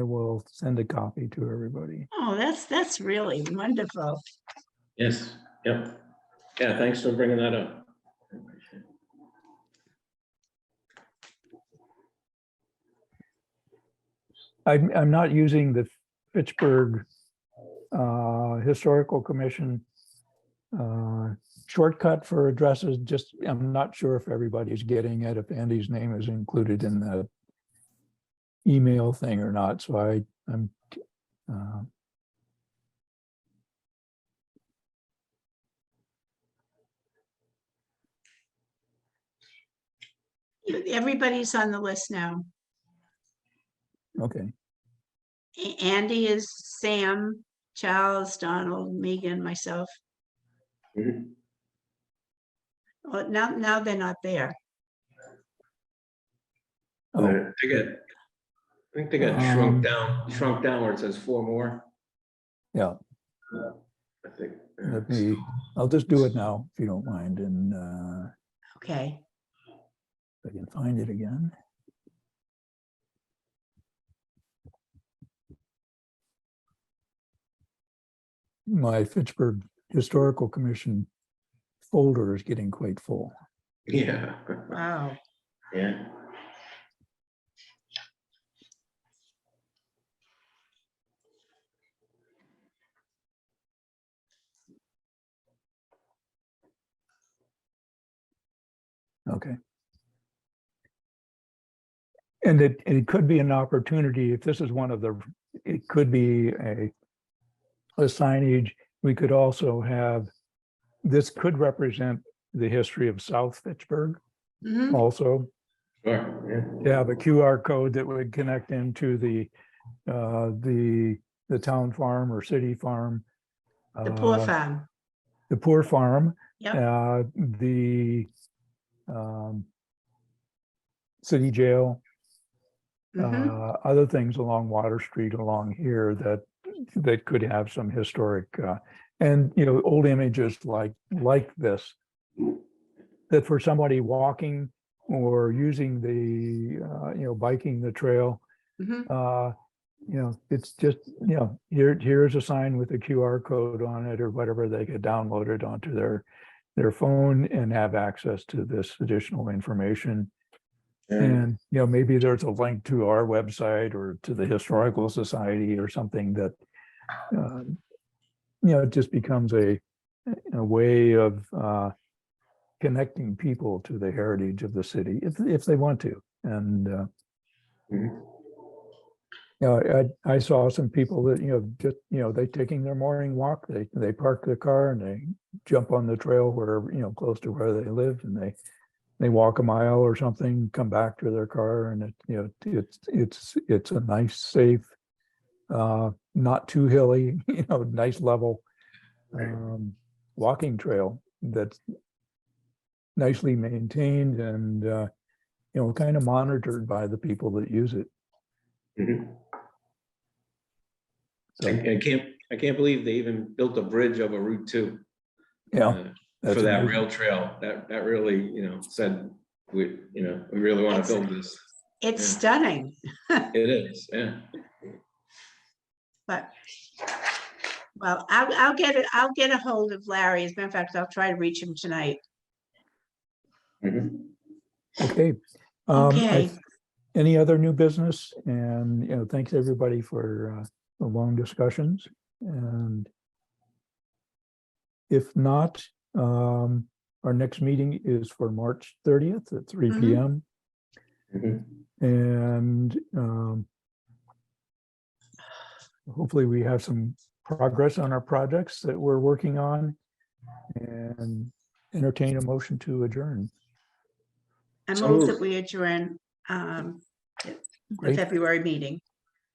will send a copy to everybody. Oh, that's really wonderful. Yes, yep. Yeah, thanks for bringing that up. I'm not using the Fitchburg Historical Commission shortcut for addresses. Just, I'm not sure if everybody's getting it, if Andy's name is included in the email thing or not. So I'm Everybody's on the list now. okay. Andy is Sam, Charles, Donald, Megan, myself. Mhm. Well, now they're not there. Oh, I think they got shrunk down where it says 4 more. yeah. I think. I'll just do it now if you don't mind, and Okay. if I can find it again. My Fitchburg Historical Commission folder is getting quite full. Yeah. Wow. Yeah. Okay. And it could be an opportunity, if this is one of the, it could be a signage. We could also have, this could represent the history of South Fitchburg Mhm. also. Sure. You have a QR code that would connect into the town farm or city farm. The poor farm. The poor farm. Yep. The city jail. Mhm. Other things along Water Street along here that could have some historic and old images like this, that for somebody walking or using the biking the trail, Mhm. it's just here's a sign with a QR code on it or whatever. They could download it onto their phone and have access to this additional information. And, maybe there's a link to our website or to the Historical Society or something that, it just becomes a way of connecting people to the heritage of the city if they want to. And, I saw some people that, just, they taking their morning walk, they park their car and they jump on the trail where, close to where they live, and they walk a mile or something, come back to their car, and it's a nice, safe, not too hilly, nice level walking trail that's nicely maintained and kind of monitored by the people that use it. Mhm. So, I I can't believe they even built a bridge over Route 2. Yeah, uh, that's For that amazing. rail trail. That really, said, we really want to It's- build this. It's Yeah. stunning, It is, yeah. but. Well, I'll get a hold of Larry. As a matter of fact, I'll try to reach him tonight. Mhm. Okay. Okay. Any other new business? And, thanks everybody for the long discussions. And if not, our next meeting is for March 30th at 3 Mhm. PM. Mhm. And hopefully we have some progress on our projects that we're working on, and entertain a motion to adjourn. I So move that moved. we adjourn the Great, February meeting.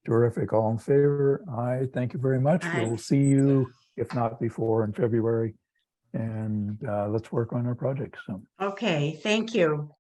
terrific. All in favor? Aye, thank you very much. Aye. We'll see you, if not before, in February. And let's work on our projects. So. Okay, thank you.